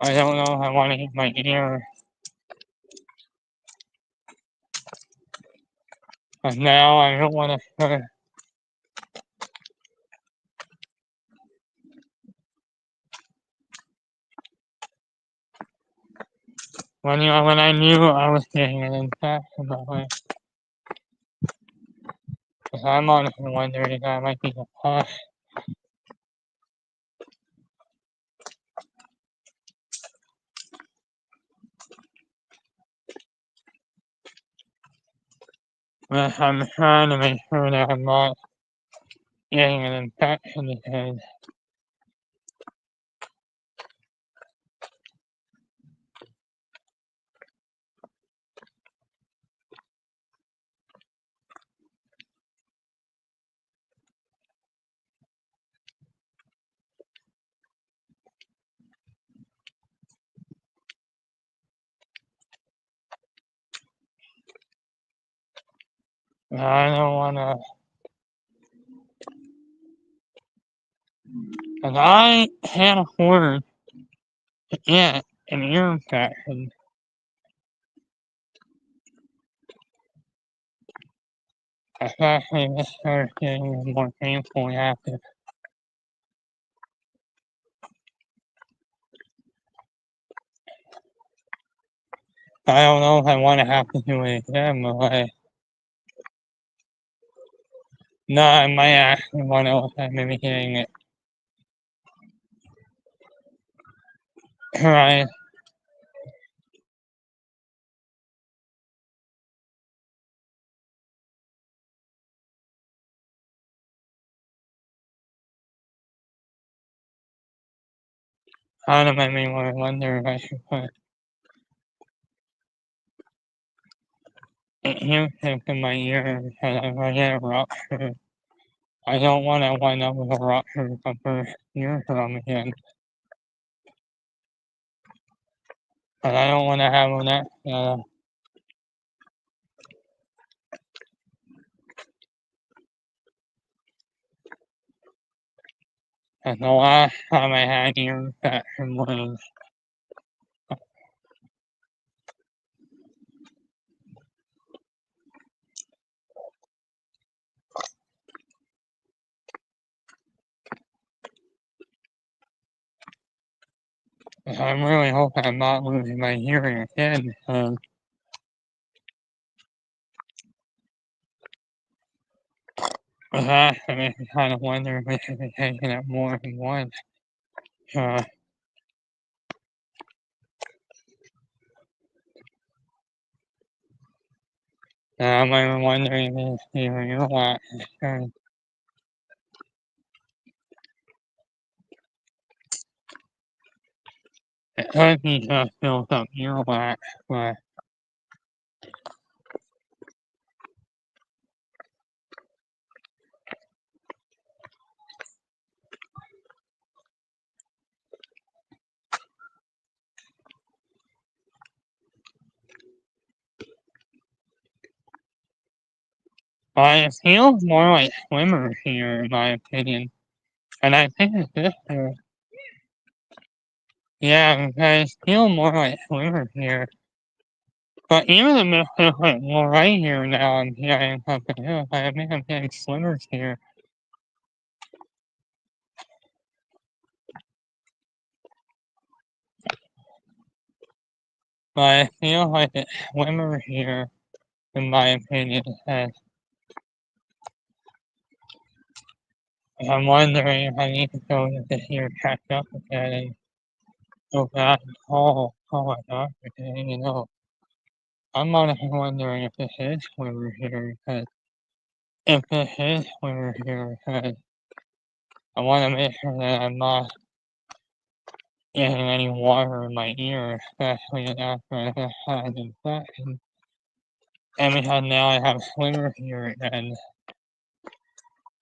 Speaker 1: I don't know if I want to hit my ear. But now I don't want to start. When I knew I was getting an infection, because I'm honestly wondering if that might be the pus. But I'm trying to make sure that I'm not getting an infection because I don't want to. Because I can't afford to get an ear infection. Especially if it starts getting more painful after. I don't know if I want to have to do it again, but no, I might actually want to look at maybe getting it right. Kind of made me wonder if I should put ear tips in my ear because if I get a rupture, I don't want to wind up with a ruptured upper eardrum again. But I don't want to have that. And the last time I had ear infection was I really hope I'm not losing my hearing again. That makes me kind of wonder if I should be taking it more than once. I'm even wondering if even your wax is starting. It could be just built up earwax, but I feel more like swimmer here, in my opinion. And I think it's this here. Yeah, I feel more like swimmer here. But even the middle is like more right here now, I'm hearing something else. I think I'm getting swimmers here. But I feel like it's swimmer here, in my opinion. And I'm wondering if I need to go to this here, catch up again, and go back and call my doctor today, you know. I'm honestly wondering if this is swimmer here, because if this is swimmer here, because I want to make sure that I'm not getting any water in my ear, especially after I just had an infection. And because now I have swimmer here, and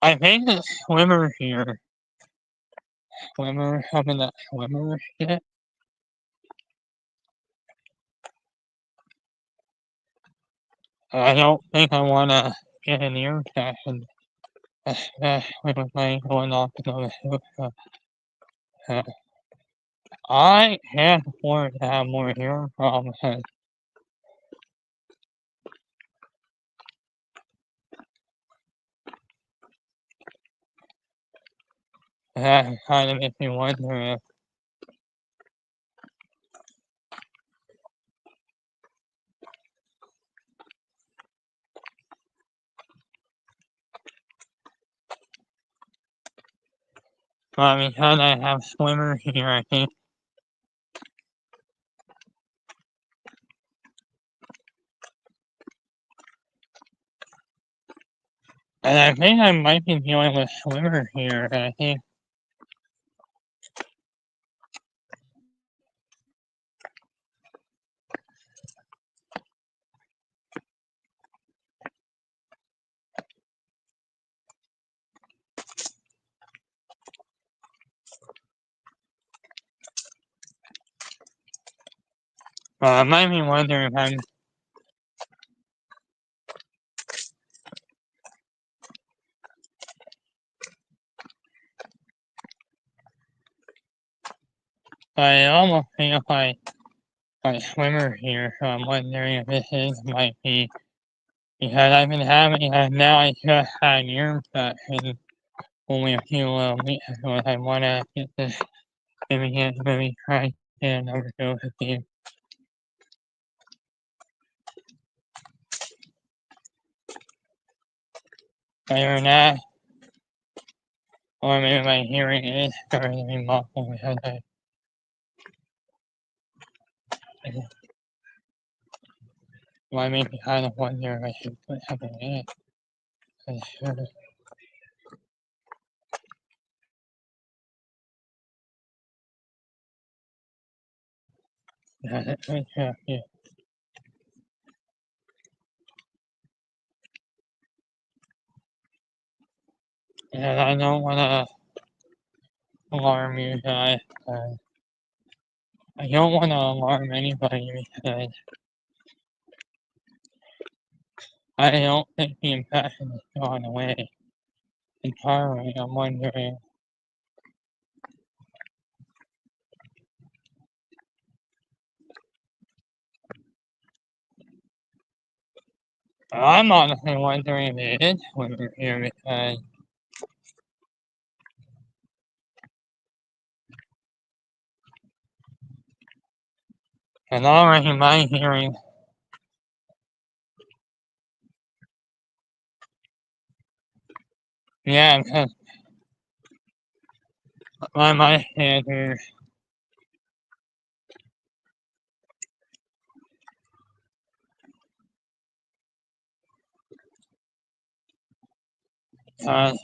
Speaker 1: I think it's swimmer here. Swimmer, having that swimmer shit. I don't think I want to get an ear infection, especially with my going off to go to I can't afford to have more hearing problems. That kind of makes me wonder if because I have swimmer here, I think. And I think I might be dealing with swimmer here, and I think I might be wondering if I'm I almost feel like swimmer here, so I'm wondering if this is might be because I've been having now I just had an ear infection only a few weeks ago. I wanna get this maybe try to get another dose of these. Either that or maybe my hearing is starting to be muffled because I make me kind of wonder if I should put something in it. I should. Yeah, that's interesting. And I don't want to alarm you guys. I don't want to alarm anybody because I don't think the infection has gone away entirely. I'm wondering. I'm honestly wondering if it is swimmer here because and already my hearing. Yeah, because my head here. Uh,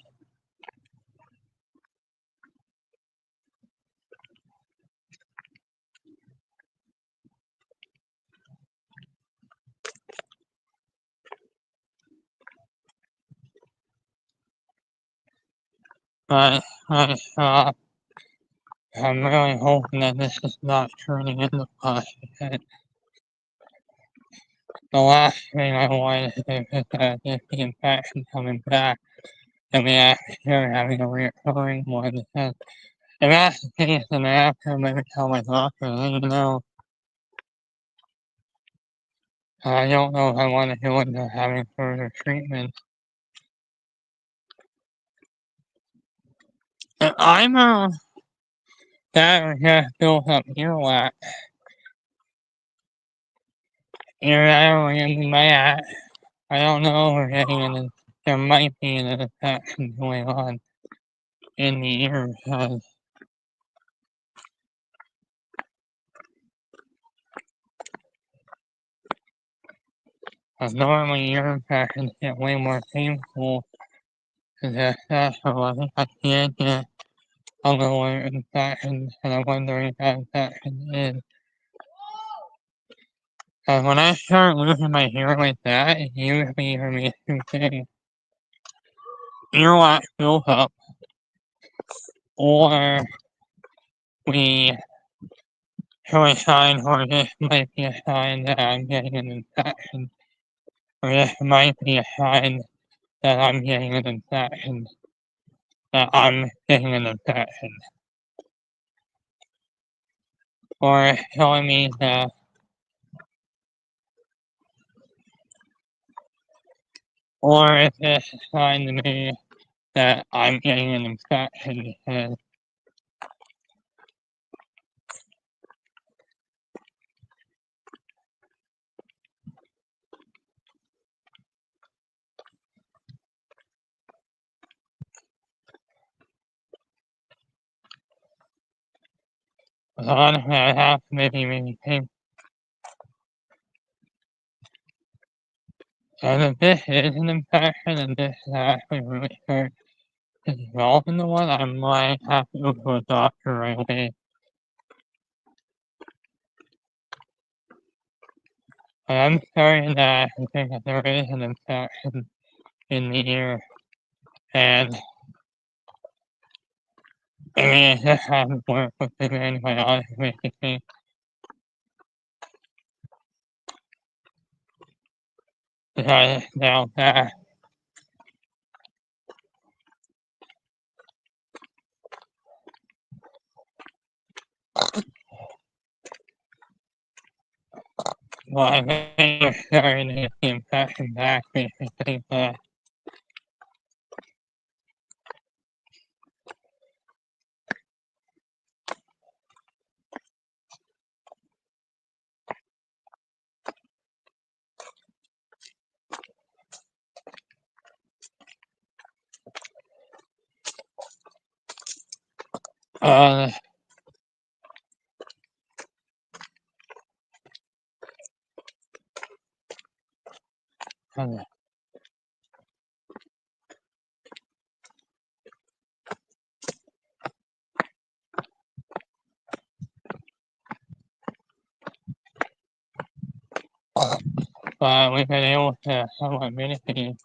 Speaker 1: but I'm really hoping that this is not turning into pus. The last thing I wanted to do is if the infection coming back and we actually are having a reoccurring one. Because if that's the case, then I have to maybe tell my doctor, hey, I don't know if I want to go into having further treatment. I'm that just built up earwax. In my eye. I don't know if we're getting there might be an infection going on in the ear because normally ear infections get way more painful than that, so I think I can't get a lower infection, and I'm wondering if that infection is. Because when I start losing my hair like that, it usually for me two things. Earwax builds up, or we show a sign, or this might be a sign that I'm getting an infection, or this might be a sign that I'm getting an infection, that I'm getting an infection. Or it's telling me that or if it's a sign to me that I'm getting an infection because honestly I have to maybe think. And if this is an infection and this is actually really hurt to develop into one, I might have to go to a doctor right away. I'm starting to think that there is an infection in the ear, and I mean, it just hasn't worked with the antibiotics, basically. Because now that well, I think we're starting to get the infection back, basically, but uh, but we've been able to somewhat mitigate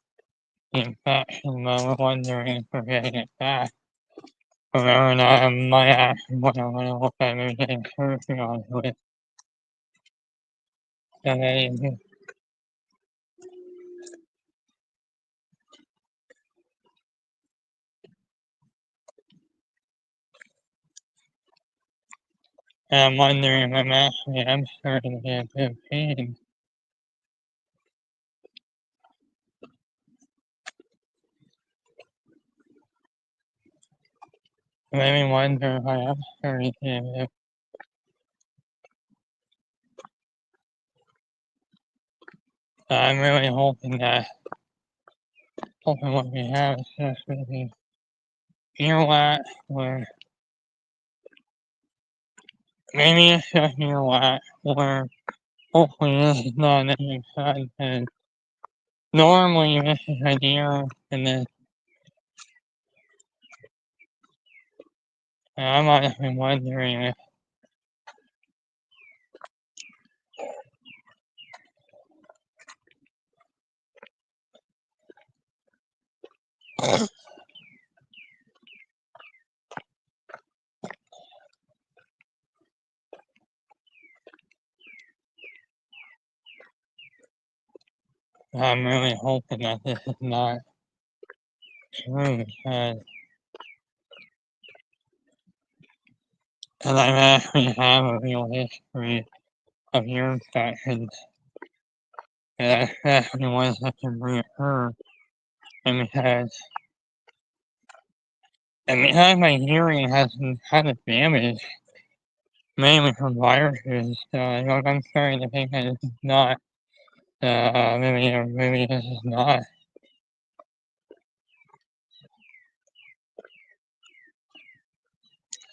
Speaker 1: the infection, but we're wondering if we're getting it back. Whether or not I might actually want to look at maybe getting surgery onto it. And then I'm wondering if I'm starting to get a bit of pain. It made me wonder if I am starting to get a bit. I'm really hoping what we have is just maybe earwax, or maybe it's just earwax, or hopefully this is not an infection, and normally this is an ear, and then I'm honestly wondering if I'm really hoping that this is not true because I actually have a real history of ear infections, and I especially ones that can reoccur, and because my hearing has been kind of damaged, mainly from viruses, I'm starting to think that this is not, maybe this is not.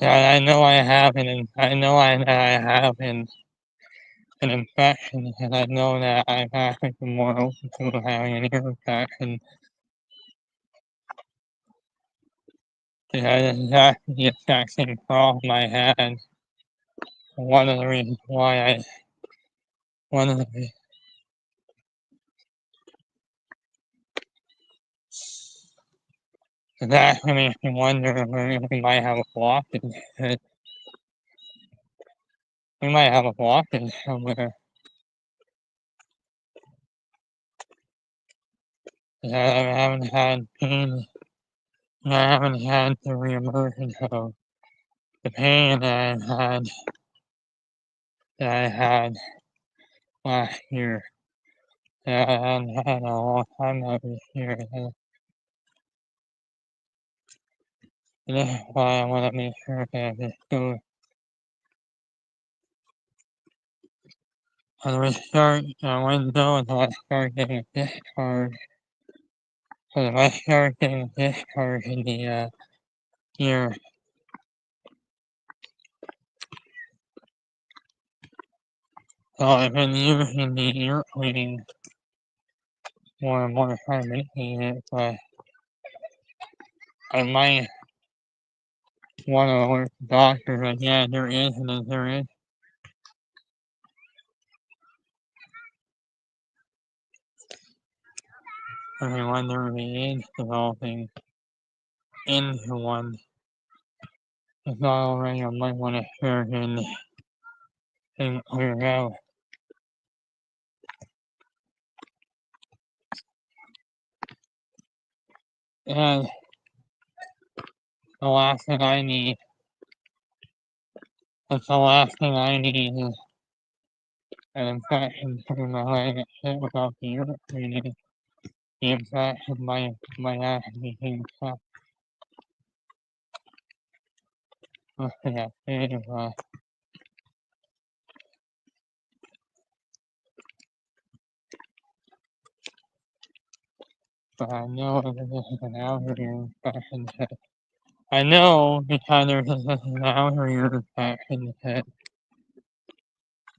Speaker 1: Yeah, I know I have I know that I have an infection, and I know that I'm actually more open to having an ear infection. Yeah, this is actually the exact same problem I had. One of the reasons why one of the, that makes me wonder if we might have a blockage. We might have a blockage somewhere. I haven't had pain. I haven't had the reemergence of the pain that I had last year. That I hadn't had in a long time now this year. And this is why I want to make sure that this goes. I want to know until I start getting discharged. Because if I start getting discharged in the ear, so I've been using the ear cleaning more and more time making it, but I might want to alert the doctor that yeah, there is and then there is. I mean, when there really is developing into one, if not already, I might want to share it and clear it out. And the last thing I need, is an infection through my leg and shit without the ear cleaning. The infection might actually be stuff. Yeah, anyway. But I know that this is an allergy infection. I know because there's an allergy infection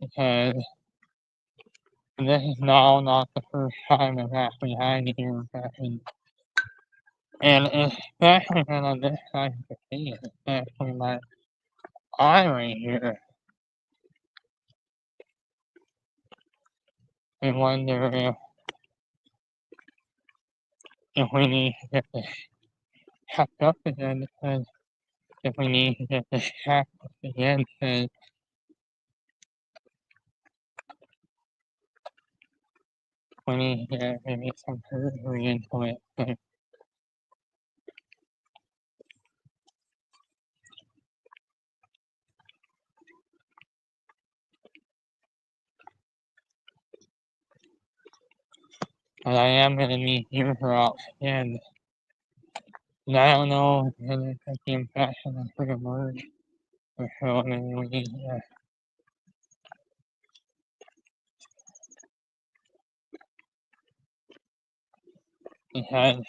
Speaker 1: because this is now not the first time I've actually had an ear infection. And especially when on this side of the face, especially my eye right here. I wonder if we need to get this checked up again because if we need to get this checked up again because we need to get maybe some surgery into it. But I am going to need ear drops again. And I don't know if the infection is going to emerge or so. I mean, we need to because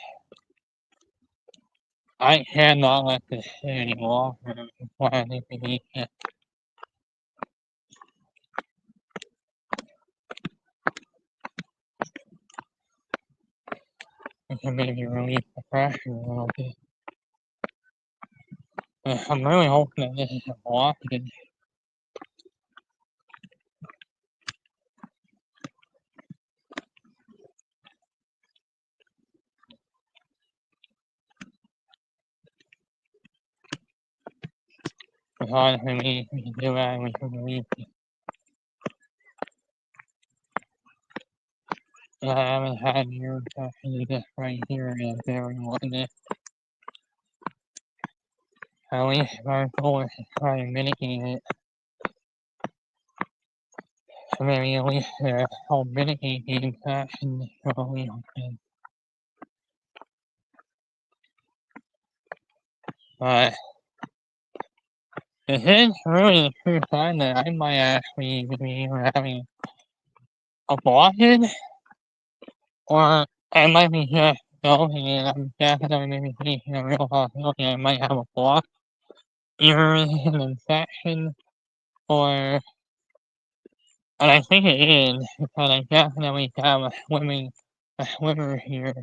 Speaker 1: I cannot let this sit any longer. That's why I think we need to maybe release the pressure a little bit. I'm really hoping that this is a blockage. Because we can do that and we can release it. I haven't had ear infection just right here in a very long time. At least my goal is to try and mitigate it. Maybe at least help mitigate the infection slowly. But it is really a true sign that I might actually be having abortion, or I might be just joking and I'm definitely taking a real possibility I might have a block, either an infection, or, and I think it is, because I definitely have a swimmer here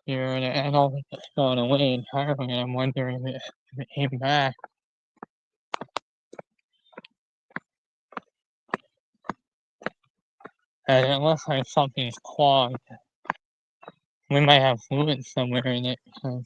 Speaker 1: that I don't think it's going away entirely, and I'm wondering if it came back. And it looks like something's clogged. We might have fluid somewhere in it, because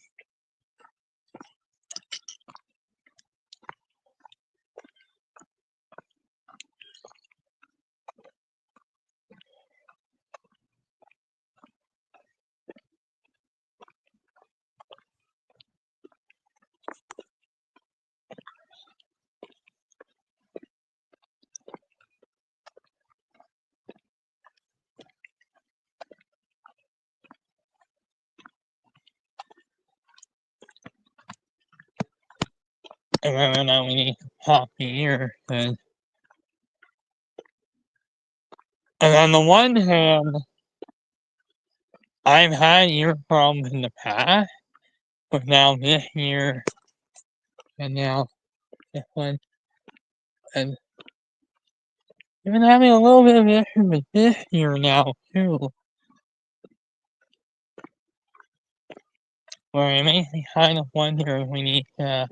Speaker 1: and whether or not we need to pop the ear. And on the one hand, I've had ear problems in the past, but now this year, and now this one, and even having a little bit of issue with this year now, too. Where it makes me kind of wonder if we need to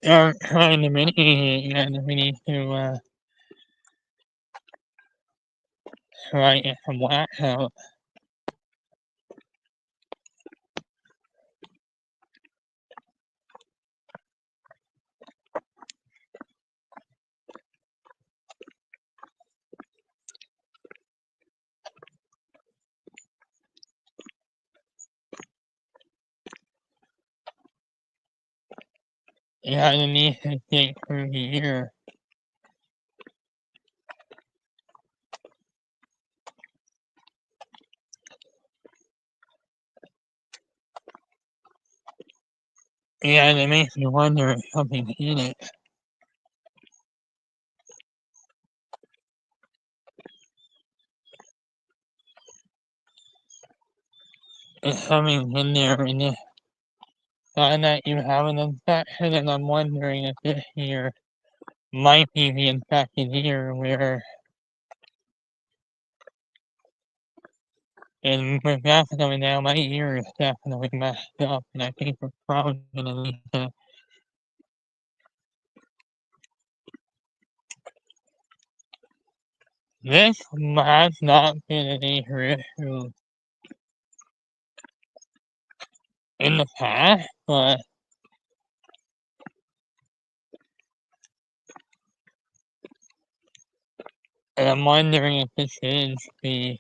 Speaker 1: start trying to mitigate it, and we need to try and get some wax out. You kind of need to think through the year. Yeah, and it makes me wonder if something's in it. If something's in there, and if not that you have an infection, and I'm wondering if this year might be the infected year where, and with definitely now, my ear is definitely messed up, and I think we're probably gonna need to. This has not been an major issue in the past, but I'm wondering if this is the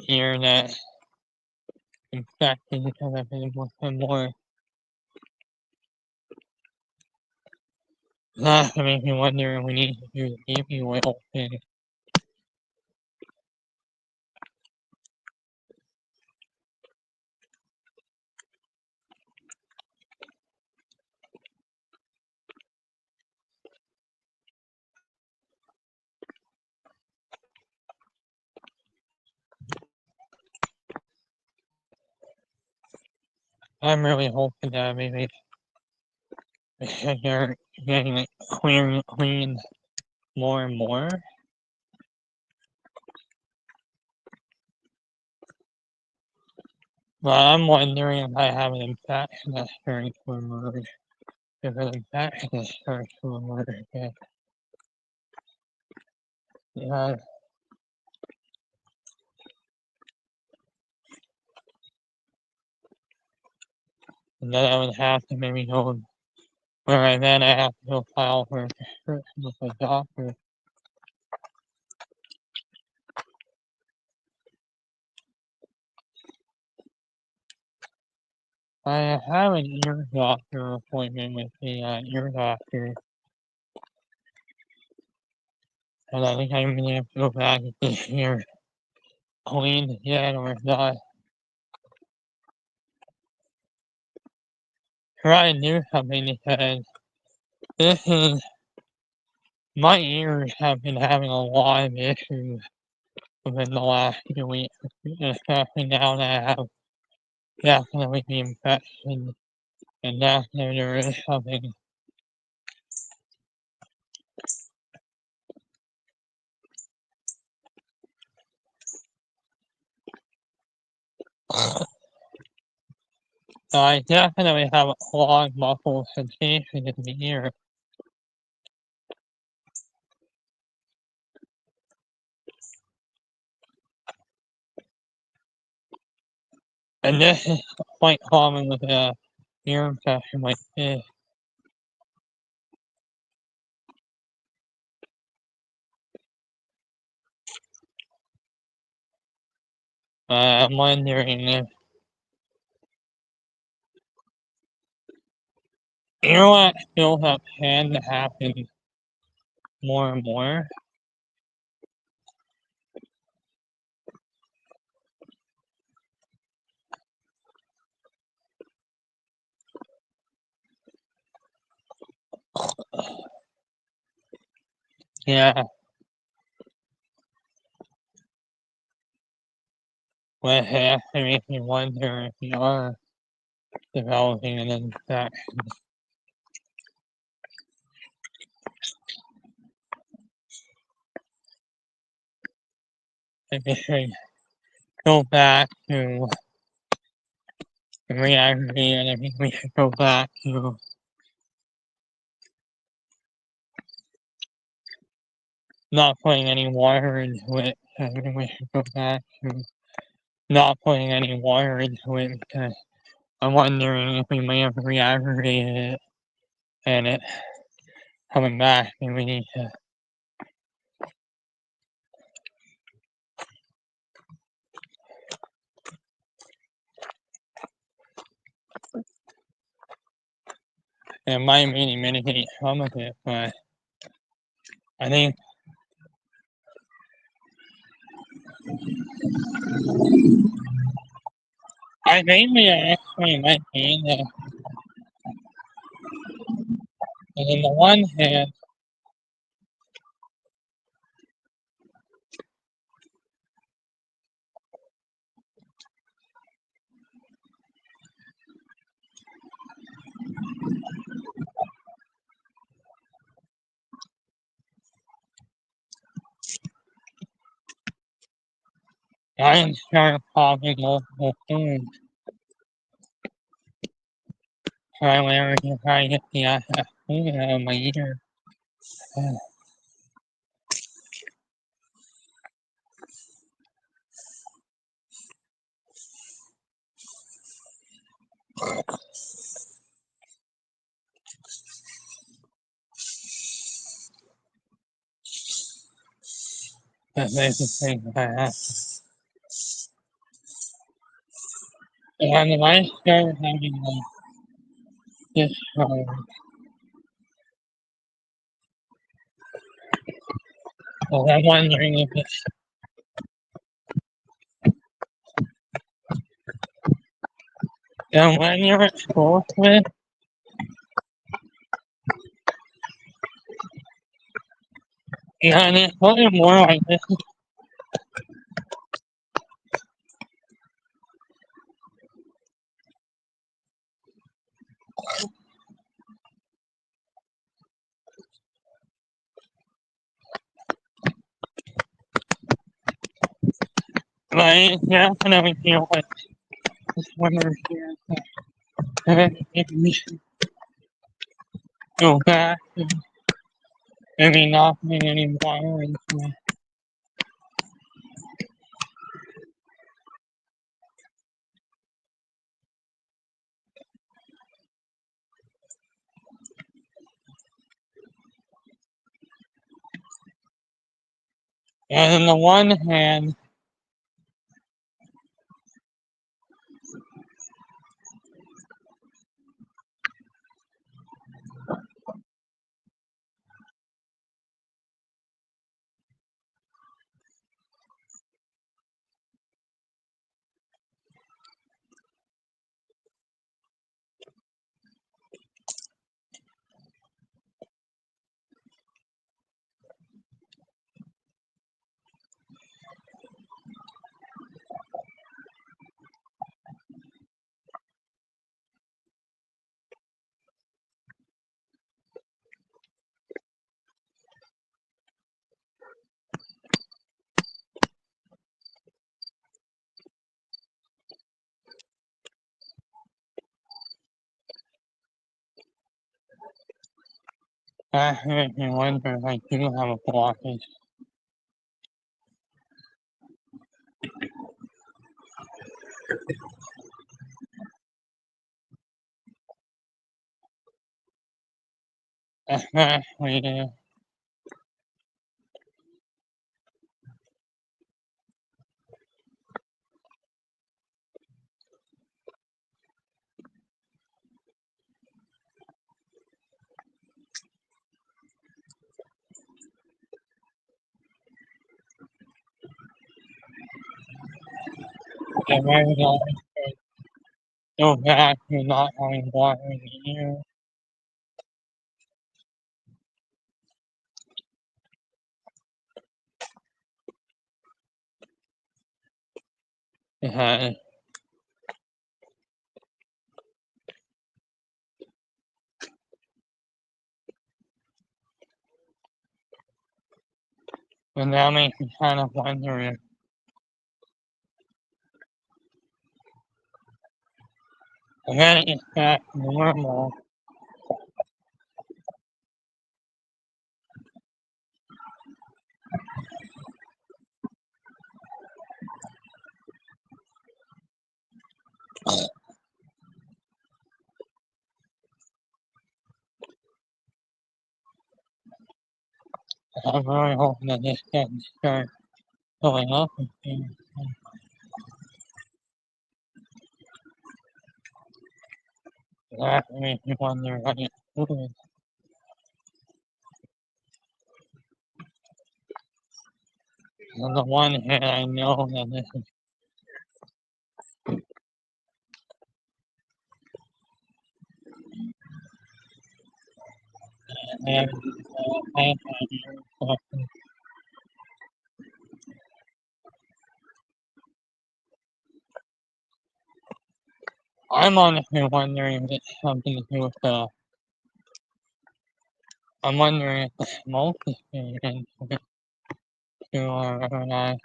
Speaker 1: ear that infected because I've been with some more. That makes me wonder if we need to do the baby oil thing. I'm really hoping that maybe they're getting it clean more and more. But I'm wondering if I have an infection that's starting to emerge. If an infection starts to emerge again. Yeah. And then I would have to maybe go where I then I have to go file for a prescription with a doctor. I have an ear doctor appointment with the ear doctor, and I think I'm gonna have to go back and get this ear cleaned again or not. Try to do something because this is my ears have been having a lot of issues within the last few weeks, especially now that I have definitely the infection and definitely there is something. So I definitely have a clogged muscle sensation in the ear. And this is quite common with a ear infection like this. I'm wondering if earwax buildup can happen more and more. Yeah, but it actually makes me wonder if you are developing an infection. I guess I go back to reality, and I think we should go back to not putting any water into it. I think we should go back to not putting any water into it because I'm wondering if we may have re-aggravated it and it coming back and we need to. It might really mitigate some of it, but I think we actually might be in there. And on the one hand, I am started coughing multiple times. Primarily to try to get the excess fluid out of my ear. That basically what I have. And if I start having this, well, I'm wondering if it's, when you're at school with, and it's looking more like this. But it's definitely feel like this one right here. Maybe we should go back and maybe not putting any water into it. And on the one hand, That makes me wonder if I do have a blockage. Especially if I don't go back to not having blockage here. Because and that makes me kind of wonder if that is back to normal. I'm really hoping that this doesn't start going up again. That makes me wonder what it's doing. On the one hand, I know that this is and I'm honestly wondering if it's something to do with the. I'm wondering if the smoke is getting into it or whether or not.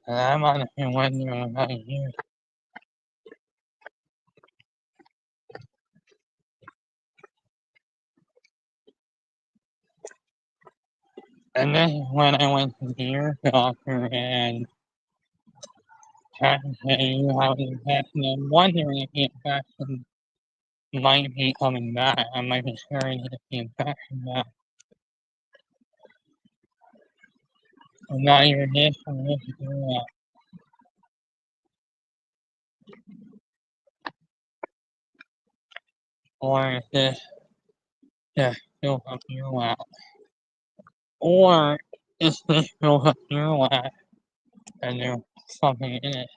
Speaker 1: I'm honestly wondering about you. And then when I went to the ear doctor and tried to say you have an infection, I'm wondering if the infection might be coming back. I might be scared to get the infection back. And not even this or this or that. Or if this just fills up your lap. Or if this fills up your lap and there's something in it.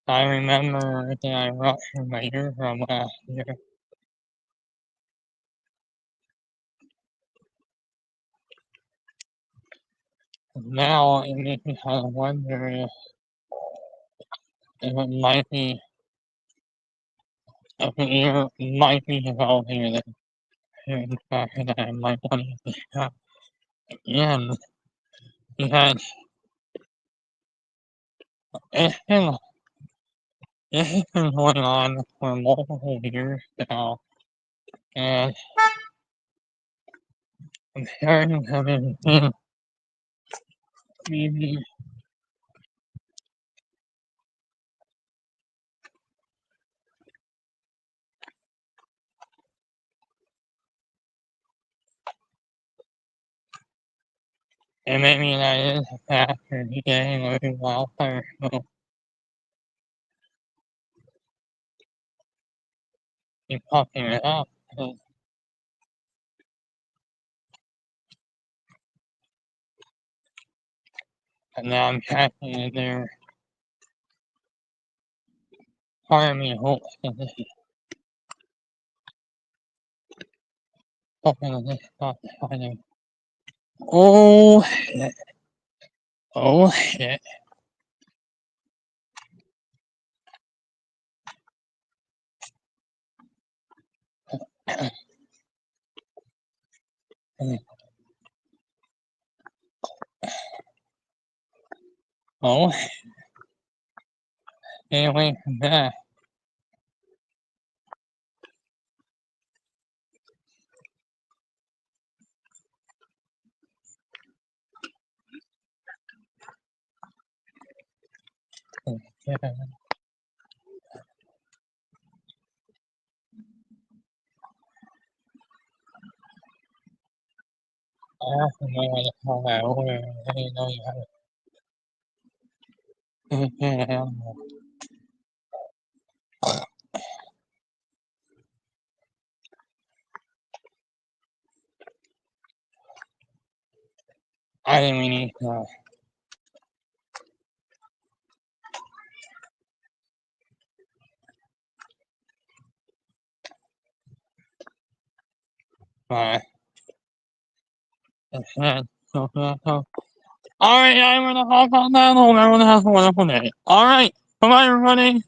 Speaker 1: I remember that I ruptured my eardrum last year. Now it makes me kind of wonder if it might be, if the ear might be developing an infection that I might want to get this shot again. Because it's been, this has been going on for multiple years now. And I'm starting to have it maybe. And maybe that is a factor to getting rid of wildfire smoke. Keep puffing it up. And now I'm checking and there part of me hopes that this is something that this is not kind of. Oh shit. Oh shit. Oh. Stay away from that. Yeah. I have to know where the hell I order. I didn't know you had it. Yeah. I didn't mean to. But it's sad. So, alright, I'm gonna hop on that home. Everyone has a wonderful day. Alright, bye bye, everybody.